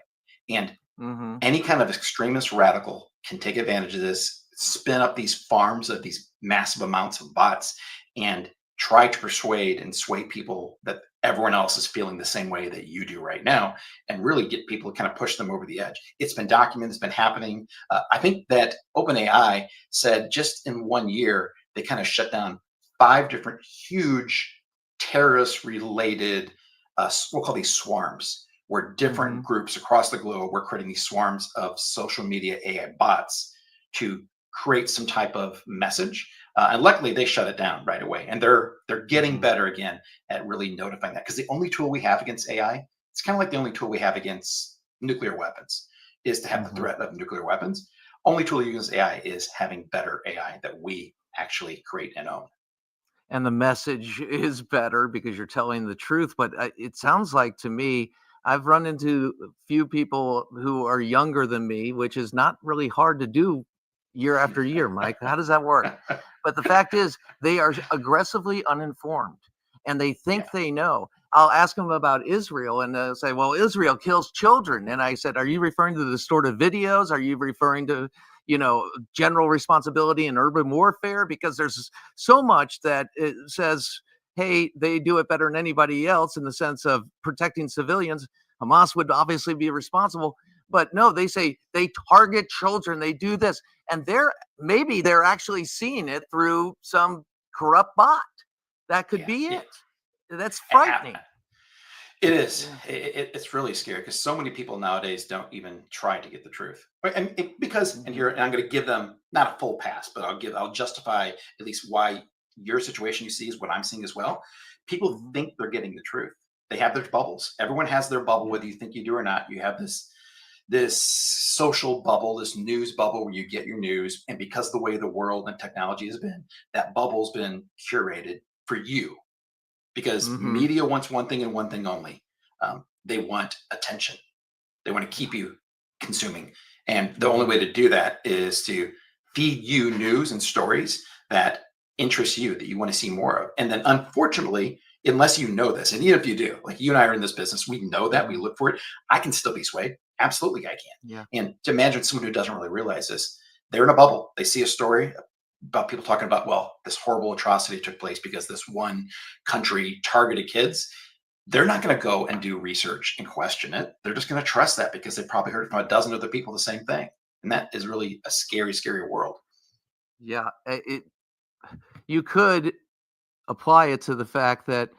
And any kind of extremist radical can take advantage of this, spin up these farms of these massive amounts of bots, and try to persuade and sway people that everyone else is feeling the same way that you do right now, and really get people to kind of push them over the edge. It's been documented, it's been happening. I think that OpenAI said just in 1 year, they kind of shut down 5 different huge terrorist related, we'll call these swarms, where different groups across the globe were creating these swarms of social media AI bots to create some type of message. And luckily, they shut it down right away. And they're getting better again at really notifying that, because the only tool we have against AI, it's kind of like the only tool we have against nuclear weapons, is to have the threat of nuclear weapons. Only tool you use AI is having better AI that we actually create and own. And the message is better because you're telling the truth. But it sounds like to me, I've run into a few people who are younger than me, which is not really hard to do year after year, Mike. How does that work? But the fact is, they are aggressively uninformed, and they think they know. I'll ask them about Israel, and they'll say, well, Israel kills children. And I said, are you referring to the distorted videos? Are you referring to, general responsibility in urban warfare? Because there's so much that it says, hey, they do it better than anybody else in the sense of protecting civilians. Hamas would obviously be responsible. But no, they say they target children, they do this. And maybe they're actually seeing it through some corrupt bot. That could be it. That's frightening. It is. It's really scary because so many people nowadays don't even try to get the truth. Because, and here, and I'm going to give them not a full pass, but I'll justify at least why your situation you see is what I'm seeing as well. People think they're getting the truth. They have their bubbles. Everyone has their bubble, whether you think you do or not. You have this social bubble, this news bubble where you get your news. And because of the way the world and technology has been, that bubble's been curated for you. Because media wants one thing and one thing only. They want attention. They want to keep you consuming. And the only way to do that is to feed you news and stories that interest you, that you want to see more of. And then unfortunately, unless you know this, and even if you do, like you and I are in this business, we know that, we look for it. I can still be swayed. Absolutely, I can. Yeah. And to imagine someone who doesn't really realize this, they're in a bubble. They see a story about people talking about, well, this horrible atrocity took place because this one country targeted kids. They're not going to go and do research and question it. They're just going to trust that because they probably heard from a dozen other people the same thing. And that is really a scary, scary world. Yeah, you could apply it to the fact that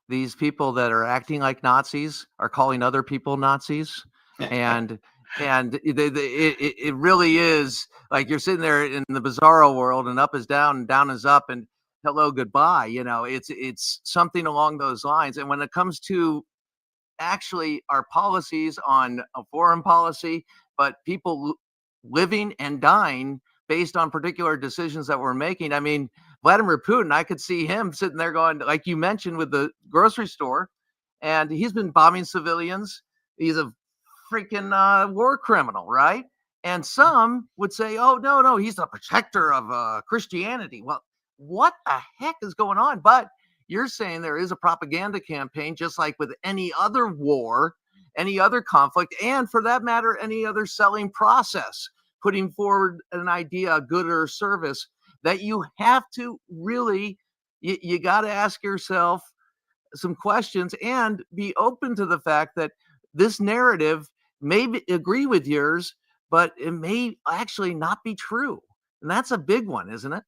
these people that are acting like Nazis are calling other people Nazis, and it really is like you're sitting there in the bizarro world, and up is down and down is up, and hello, goodbye. It's something along those lines. And when it comes to actually our policies on a foreign policy, but people living and dying based on particular decisions that we're making. I mean, Vladimir Putin, I could see him sitting there going, like you mentioned with the grocery store, and he's been bombing civilians. He's a freaking war criminal, right? And some would say, oh, no, he's the protector of Christianity. Well, what the heck is going on? But you're saying there is a propaganda campaign, just like with any other war, any other conflict, and for that matter, any other selling process, putting forward an idea, a good or service that you have to really, you got to ask yourself some questions and be open to the fact that this narrative may agree with yours, but it may actually not be true. And that's a big one, isn't it?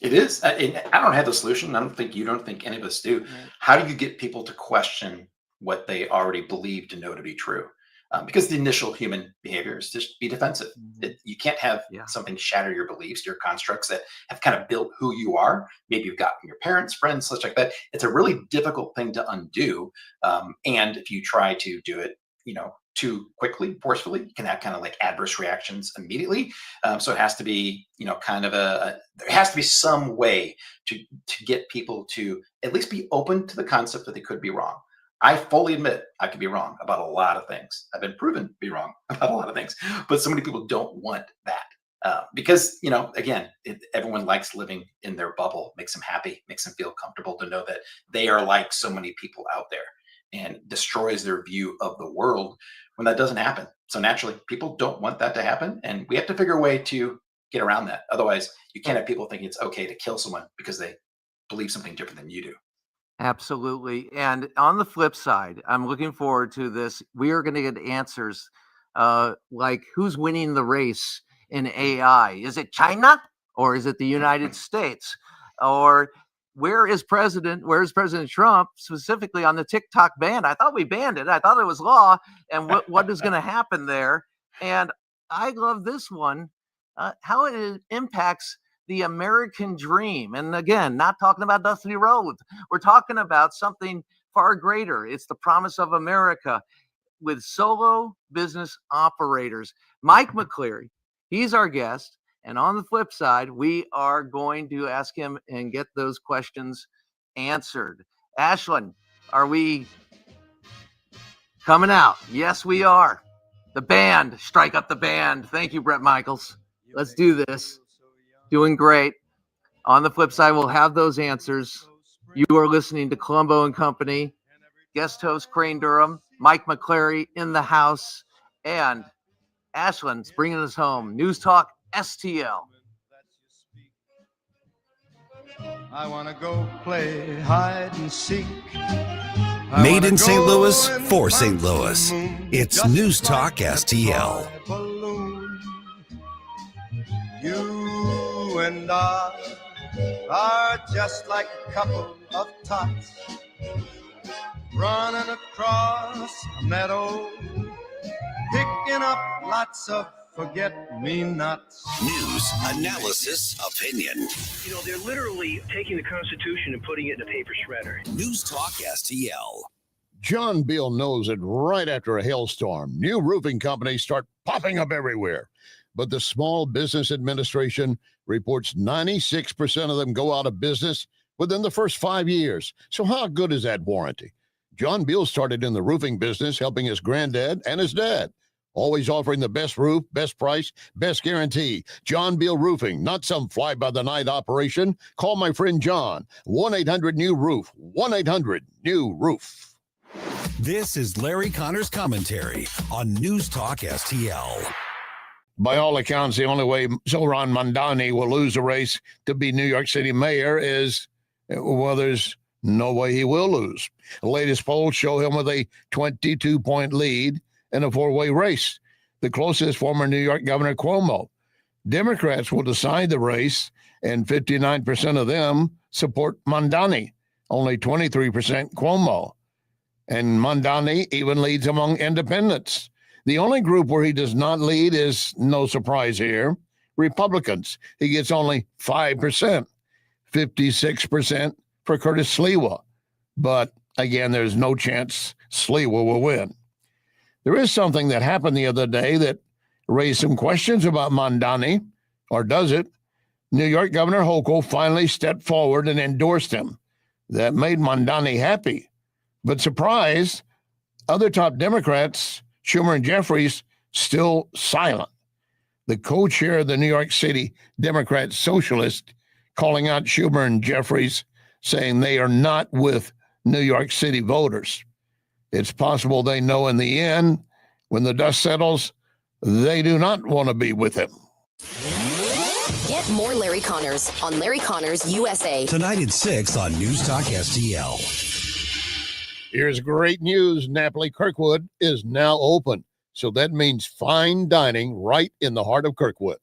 It is. I don't have the solution. I don't think you don't think any of us do. How do you get people to question what they already believe to know to be true? Because the initial human behavior is just be defensive. You can't have something shatter your beliefs, your constructs that have kind of built who you are. Maybe you've got from your parents, friends, such like that. It's a really difficult thing to undo. And if you try to do it, too quickly, forcefully, you can have kind of like adverse reactions immediately. So it has to be, kind of there has to be some way to get people to at least be open to the concept that they could be wrong. I fully admit I could be wrong about a lot of things. I've been proven to be wrong about a lot of things, but so many people don't want that because, again, everyone likes living in their bubble, makes them happy, makes them feel comfortable to know that they are like so many people out there, and destroys their view of the world when that doesn't happen. So naturally, people don't want that to happen, and we have to figure a way to get around that. Otherwise, you can't have people thinking it's okay to kill someone because they believe something different than you do. Absolutely. And on the flip side, I'm looking forward to this. We are going to get answers like who's winning the race in AI? Is it China or is it the United States? Or where's President Trump specifically on the TikTok ban? I thought we banned it. I thought it was law. And what is going to happen there? And I love this one, how it impacts the American dream. And again, not talking about Dusty Road. We're talking about something far greater. It's the promise of America with solo business operators. Mike McCleary, he's our guest. And on the flip side, we are going to ask him and get those questions answered. Ashlyn, are we coming out? Yes, we are. The band, strike up the band. Thank you, Brett Michaels. Let's do this. Doing great. On the flip side, we'll have those answers. You are listening to Colombo Company. Guest host Crane Durham, Mike McCleary in the house, and Ashlyn's bringing us home. News Talk STL. I want to go play hide and seek. Made in St. Louis for St. Louis. It's News Talk STL. You and I are just like a couple of tots running across a meadow, picking up lots of forget-me-nots. News, analysis, opinion. You know, they're literally taking the Constitution and putting it in a paper shredder. News Talk STL. John Beal knows it right after a hailstorm. New roofing companies start popping up everywhere. But the Small Business Administration reports 96% of them go out of business within the first 5 years. So how good is that warranty? John Beal started in the roofing business, helping his granddad and his dad. Always offering the best roof, best price, best guarantee. John Beal Roofing, not some fly-by-the-night operation. Call my friend John, 1-800-NEW-ROOF, 1-800-NEW-ROOF. This is Larry Connor's commentary on News Talk STL. By all accounts, the only way Zohran Mamdani will lose the race to be New York City mayor is, well, there's no way he will lose. The latest polls show him with a 22-point lead in a four-way race. The closest, former New York Governor Cuomo. Democrats will decide the race, and 59% of them support Mamdani, only 23% Cuomo. And Mamdani even leads among independents. The only group where he does not lead is, no surprise here, Republicans. He gets only 5%, 56% for Curtis Sliwa. But again, there's no chance Sliwa will win. There is something that happened the other day that raised some questions about Mamdani, or does it? New York Governor Hochul finally stepped forward and endorsed him. That made Mamdani happy. But surprise, other top Democrats, Schumer and Jeffries, still silent. The co-chair of the New York City Democrat Socialist calling out Schumer and Jeffries, saying they are not with New York City voters. It's possible they know in the end, when the dust settles, they do not want to be with him. Get more Larry Connors on Larry Connors USA. Tonight at 6 on News Talk STL. Here's great news. Napoli Kirkwood is now open. So that means fine dining right in the heart of Kirkwood.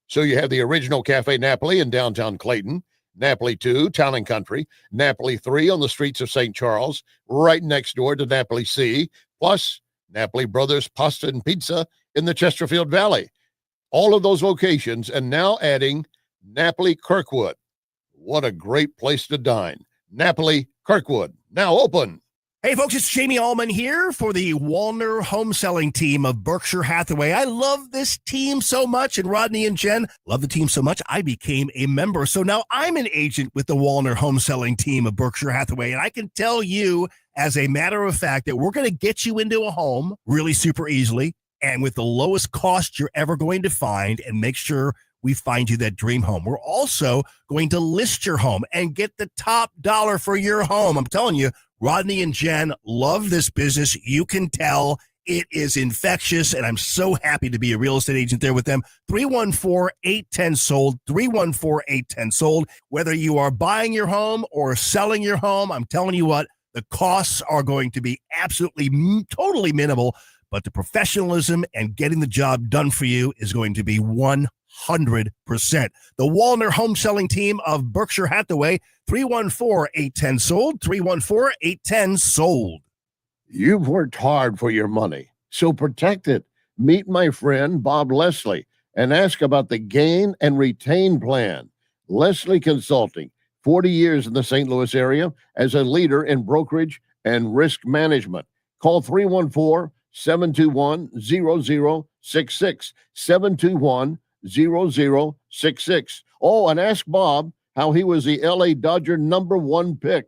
So you have the original Cafe Napoli in downtown Clayton, Napoli 2, Town and Country, Napoli 3 on the streets of St. Charles, right next door to Napoli C, plus Napoli Brothers Pasta and Pizza in the Chesterfield Valley. All of those locations, and now adding Napoli Kirkwood. What a great place to dine. Napoli Kirkwood, now open. Hey, folks, it's Jamie Allman here for the Walner home selling team of Berkshire Hathaway. I love this team so much, and Rodney and Jen love the team so much, I became a member. So now I'm an agent with the Walner home selling team of Berkshire Hathaway, and I can tell you, as a matter of fact, that we're going to get you into a home really super easily and with the lowest cost you're ever going to find, and make sure we find you that dream home. We're also going to list your home and get the top dollar for your home. I'm telling you, Rodney and Jen love this business. You can tell it is infectious, and I'm so happy to be a real estate agent there with them. 314-810-SOLD, 314-810-SOLD. Whether you are buying your home or selling your home, I'm telling you what, the costs are going to be absolutely totally minimal, but the professionalism and getting the job done for you is going to be 100%. The Walner home selling team of Berkshire Hathaway, 314-810-SOLD, 314-810-SOLD. You've worked hard for your money, so protect it. Meet my friend Bob Leslie and ask about the Gain and Retain plan. Leslie Consulting, 40 years in the St. Louis area as a leader in brokerage and risk management. Call 314-721-0066, 721-0066. Oh, and ask Bob how he was the LA Dodger #1 pick.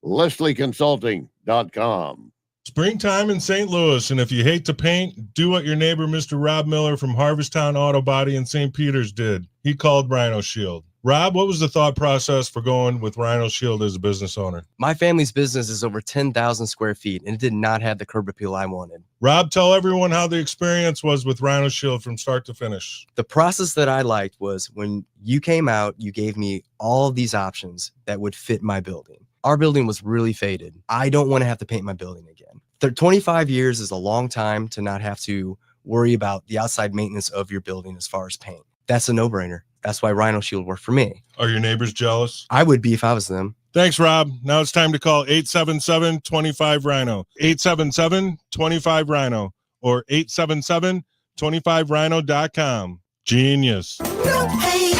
LeslieConsulting.com. Springtime in St. Louis, and if you hate to paint, do what your neighbor Mr. Rob Miller from Harvesttown Auto Body in St. Peters did. He called Rhino Shield. Rob, what was the thought process for going with Rhino Shield as a business owner? My family's business is over 10,000 square feet, and it did not have the curb appeal I wanted. Rob, tell everyone how the experience was with Rhino Shield from start to finish. The process that I liked was when you came out, you gave me all of these options that would fit my building. Our building was really faded. I don't want to have to paint my building again. 25 years is a long time to not have to worry about the outside maintenance of your building as far as paint. That's a no-brainer. That's why Rhino Shield worked for me. Are your neighbors jealous? I would be if I was them. Thanks, Rob. Now it's time to call 877-25-RHINO. 877-25-RHINO or 877-25rhino.com. Genius. No pain,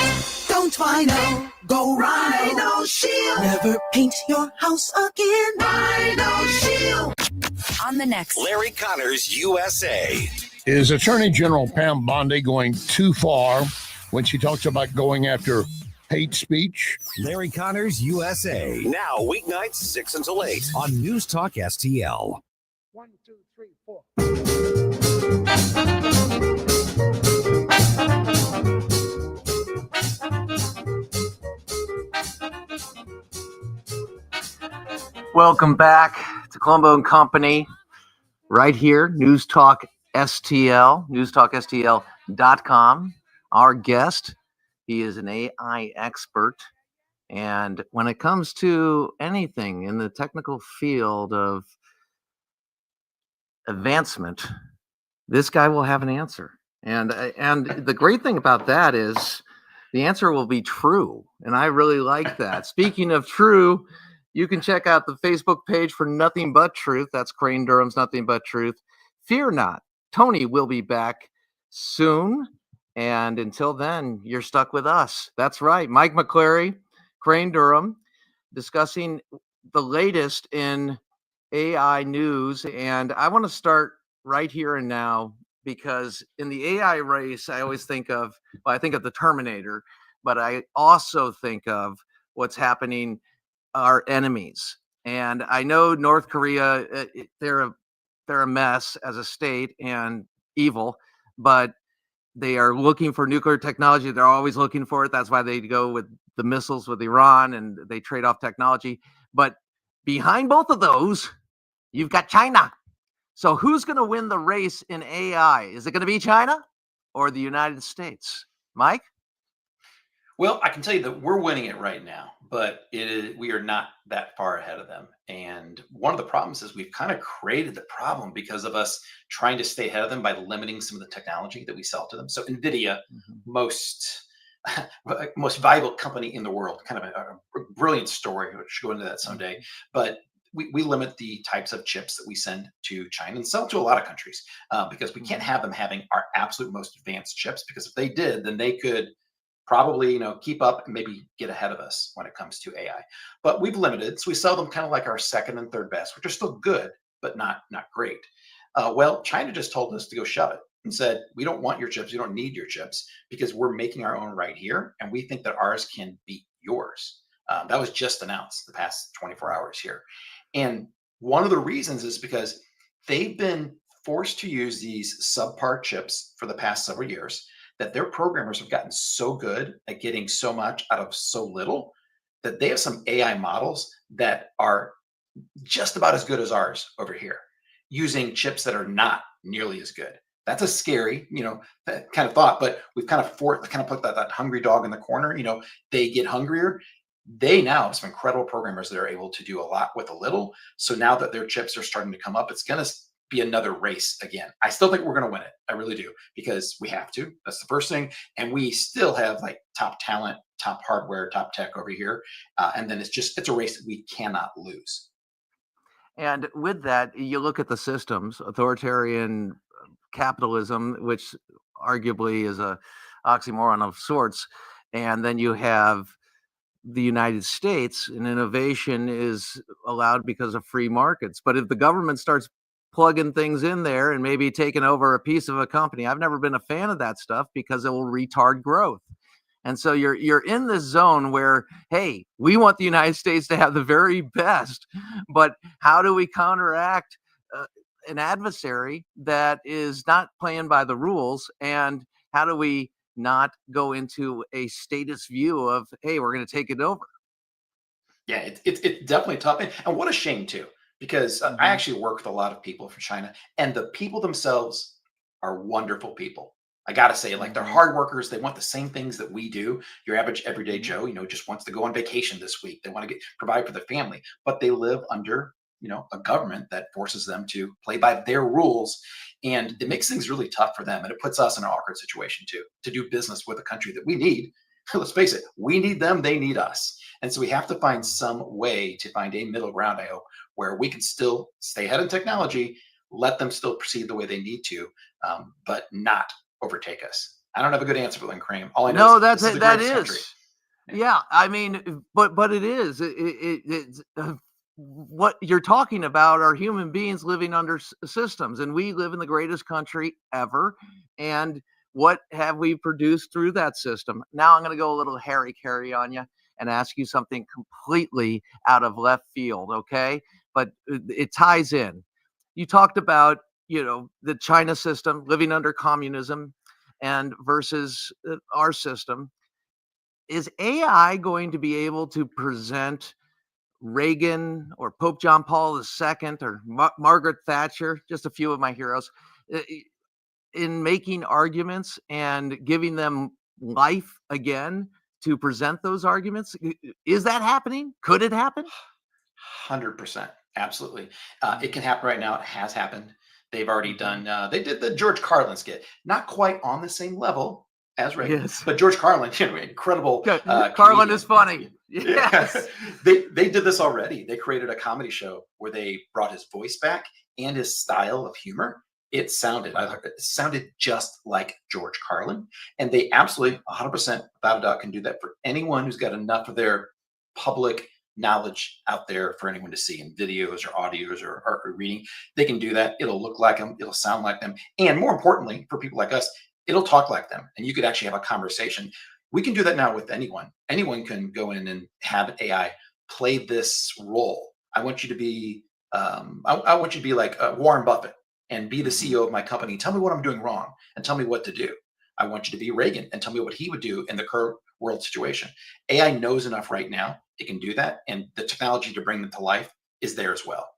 don't Rhino. Go Rhino Shield. Never paint your house again. Rhino Shield. On the next Larry Connors USA. Is Attorney General Pam Bondi going too far when she talks about going after hate speech? Larry Connors USA. Now, weeknights 6 until 8 on News Talk STL. 1, 2, 3, 4. Welcome back to Colombo Company, right here, News Talk STL, newstalkstl.com. Our guest, he is an AI expert. And when it comes to anything in the technical field of advancement, this guy will have an answer. And the great thing about that is the answer will be true. And I really like that. Speaking of true, you can check out the Facebook page for Nothing But Truth. That's Crane Durham's Nothing But Truth. Fear not. Tony will be back soon. And until then, you're stuck with us. That's right. Mike McClary, Crane Durham, discussing the latest in AI news. And I want to start right here and now, because in the AI race, I always think of, I think of the Terminator, but I also think of what's happening, our enemies. And I know North Korea, they're a mess as a state and evil, but they are looking for nuclear technology. They're always looking for it. That's why they go with the missiles with Iran and they trade off technology. But behind both of those, you've got China. So who's going to win the race in AI? Is it going to be China or the United States? Mike? Well, I can tell you that we're winning it right now, but we are not that far ahead of them. And one of the problems is we've kind of created the problem because of us trying to stay ahead of them by limiting some of the technology that we sell to them. So NVIDIA, most valuable company in the world, kind of a brilliant story. We'll go into that someday. But we limit the types of chips that we send to China and sell to a lot of countries because we can't have them having our absolute most advanced chips, because if they did, then they could probably keep up and maybe get ahead of us when it comes to AI. But we've limited, so we sell them kind of like our second and third best, which are still good, but not great. Well, China just told us to go shove it and said, we don't want your chips, you don't need your chips, because we're making our own right here, and we think that ours can beat yours. That was just announced the past 24 hours here. And one of the reasons is because they've been forced to use these subpar chips for the past several years, that their programmers have gotten so good at getting so much out of so little that they have some AI models that are just about as good as ours over here, using chips that are not nearly as good. That's a scary, kind of thought, but we've kind of put that hungry dog in the corner. They get hungrier. They now have some incredible programmers that are able to do a lot with a little. So now that their chips are starting to come up, it's going to be another race again. I still think we're going to win it. I really do, because we have to. That's the first thing. And we still have like top talent, top hardware, top tech over here. And then it's a race that we cannot lose. And with that, you look at the systems, authoritarian capitalism, which arguably is a oxymoron of sorts. And then you have the United States, and innovation is allowed because of free markets. But if the government starts plugging things in there and maybe taking over a piece of a company, I've never been a fan of that stuff because it will retard growth. And so you're in this zone where, hey, we want the United States to have the very best, but how do we counteract an adversary that is not playing by the rules? And how do we not go into a status view of, hey, we're going to take it over? Yeah, it's definitely tough. And what a shame, too, because I actually work with a lot of people from China, and the people themselves are wonderful people. I got to say, like, they're hard workers. They want the same things that we do. Your average everyday Joe, just wants to go on vacation this week. They want to provide for their family, but they live under, a government that forces them to play by their rules. And it makes things really tough for them. And it puts us in an awkward situation too, to do business with a country that we need. Let's face it, we need them, they need us. And so we have to find some way to find a middle ground, I hope, where we can still stay ahead in technology, let them still proceed the way they need to, but not overtake us. I don't have a good answer for Lynn Cream. All I know No, is that's this is it. the That greatest country. is. Yeah, I mean, but it is. It's what you're talking about are human beings living under systems, and we live in the greatest country ever. And what have we produced through that system? Now I'm going to go a little Harry Carey on you and ask you something completely out of left field, okay? But it ties in. You talked about, the China system living under communism and versus our system. Is AI going to be able to present Reagan or Pope John Paul II or Margaret Thatcher, just a few of my heroes, in making arguments and giving them life again to present those arguments? Is that happening? Could it happen? 100%. Absolutely. It can happen right now. It has happened. They've already done, they did the George Carlin skit, not quite on the same level as Reagan, Yes. but George Carlin, incredible. Carlin Comedian. is funny. Yeah. Yes. They did this already. They created a comedy show where they brought his voice back and his style of humor. It sounded just like George Carlin, and they absolutely 100% without a doubt can do that for anyone who's got enough of their public knowledge out there for anyone to see in videos or audios or reading. They can do that. It'll look like them. It'll sound like them. And more importantly, for people like us, it'll talk like them. And you could actually have a conversation. We can do that now with anyone. Anyone can go in and have AI play this role. I want you to be, I want you to be like Warren Buffett and be the CEO of my company. Tell me what I'm doing wrong and tell me what to do. I want you to be Reagan and tell me what he would do in the current world situation. AI knows enough right now. It can do that. And the technology to bring them to life is there as well.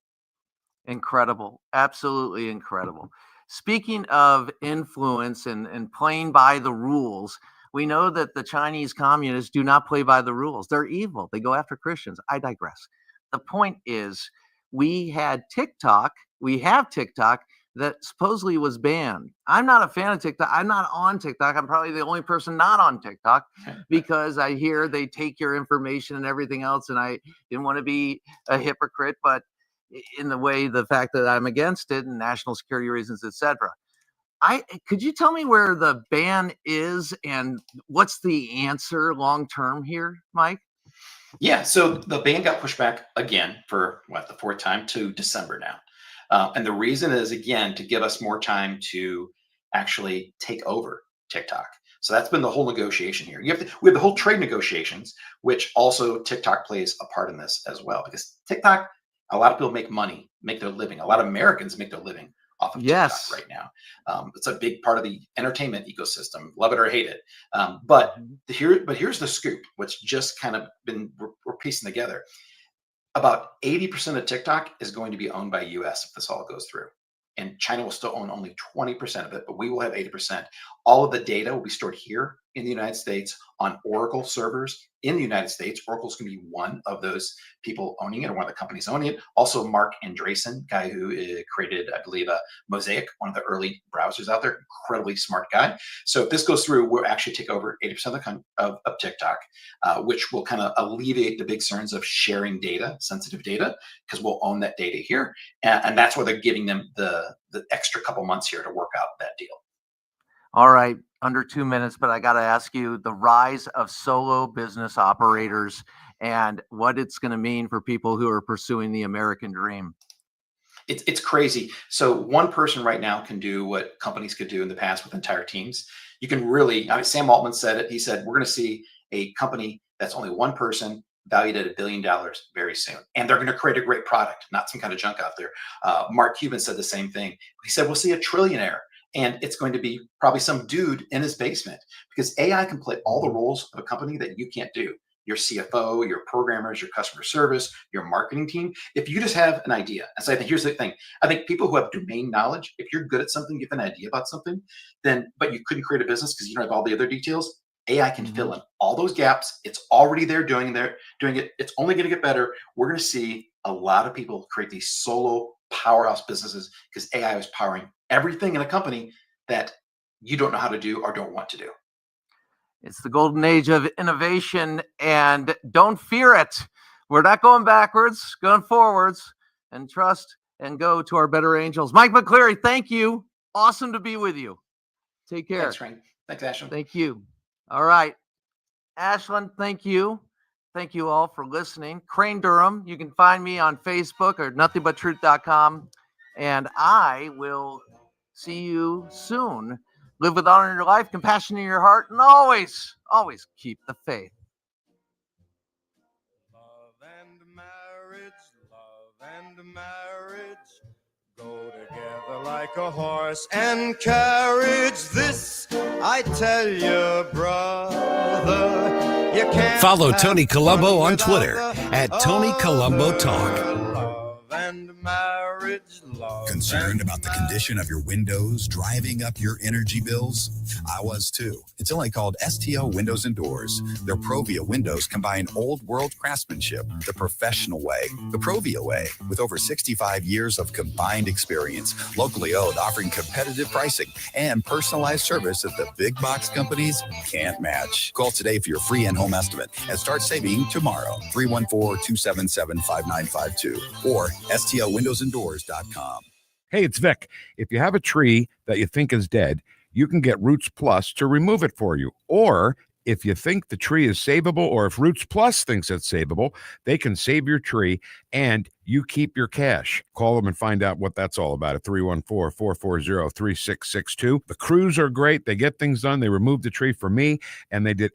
Incredible. Absolutely incredible. Speaking of influence and playing by the rules, we know that the Chinese communists do not play by the rules. They're evil. They go after Christians. I digress. The point is, we have TikTok that supposedly was banned. I'm not a fan of TikTok. I'm not on TikTok. I'm probably the only person not on TikTok because I hear they take your information and everything else. And I didn't want to be a hypocrite, but in the fact that I'm against it and national security reasons, etc. Could you tell me where the ban is and what's the answer long term here, Mike? Yeah, so the ban got pushed back again for the fourth time to December now. And the reason is, again, to give us more time to actually take over TikTok. So that's been the whole negotiation here. We have the whole trade negotiations, which also TikTok plays a part in this as well, because TikTok, a lot of people make money, make their living. A lot of Americans make their living off of TikTok right now. It's a big part of the entertainment ecosystem, love it or hate it. But here's the scoop, what's just kind of been, we're piecing together. About 80% of TikTok is going to be owned by US if this all goes through. And China will still own only 20% of it, but we will have 80%. All of the data will be stored here in the United States on Oracle servers in the United States. Oracle's going to be one of those people owning it, or one of the companies owning it. Also, Mark Andreessen, guy who created, I believe, Mosaic, one of the early browsers out there, incredibly smart guy. So if this goes through, we'll actually take over 80% of TikTok, which will kind of alleviate the big concerns of sharing data, sensitive data, because we'll own that data here. And that's where they're giving them the extra couple months here to work out that deal. All right, under 2 minutes, but I got to ask you the rise of solo business operators and what it's going to mean for people who are pursuing the American dream. It's crazy. So one person right now can do what companies could do in the past with entire teams. You can really, Sam Altman said it. He said, we're going to see a company that's only one person valued at $1 billion very soon. And they're going to create a great product, not some kind of junk out there. Mark Cuban said the same thing. He said, we'll see a trillionaire. And it's going to be probably some dude in his basement, because AI can play all the roles of a company that you can't do. Your CFO, your programmers, your customer service, your marketing team. If you just have an idea, and so I think here's the thing. I think people who have domain knowledge, if you're good at something, you have an idea about something, but you couldn't create a business because you don't have all the other details, AI can fill in all those gaps. It's already there doing it. It's only going to get better. We're going to see a lot of people create these solo powerhouse businesses because AI is powering everything in a company that you don't know how to do or don't want to do. It's the golden age of innovation, and don't fear it. We're not going backwards, going forwards, and trust and go to our better angels. Mike McCleary, thank you. Awesome to be with you. Take care. Thanks, Frank. Thanks, Ashland. Thank you. All right. Ashland, thank you. Thank you all for listening. Crane Durham, you can find me on Facebook or nothingbuttruth.com. And I will see you soon. Live with honor in your life, compassion in your heart, and always, always keep the faith. Love and marriage go together like a horse and carriage. This I tell you, brother, you can't Follow Tony Colombo on Twitter at Tony Colombo Talk. Love and marriage, love. Concerned about the condition of your windows driving up your energy bills? I was too. It's only called STL Windows and Doors. Their Provia windows combine old world craftsmanship the professional way, the Provia way, with over 65 years of combined experience, locally owned, offering competitive pricing and personalized service that the big box companies can't match. Call today for your free in-home estimate and start saving tomorrow. 314-277-5952 or stlwindowsanddoors.com. Hey, it's Vic. If you have a tree that you think is dead, you can get Roots Plus to remove it for you. Or if you think the tree is savable, or if Roots Plus thinks it's savable, they can save your tree and you keep your cash. Call them and find out what that's all about at 314-440-3662. The crews are great. They get things done. They removed the tree for me, and they did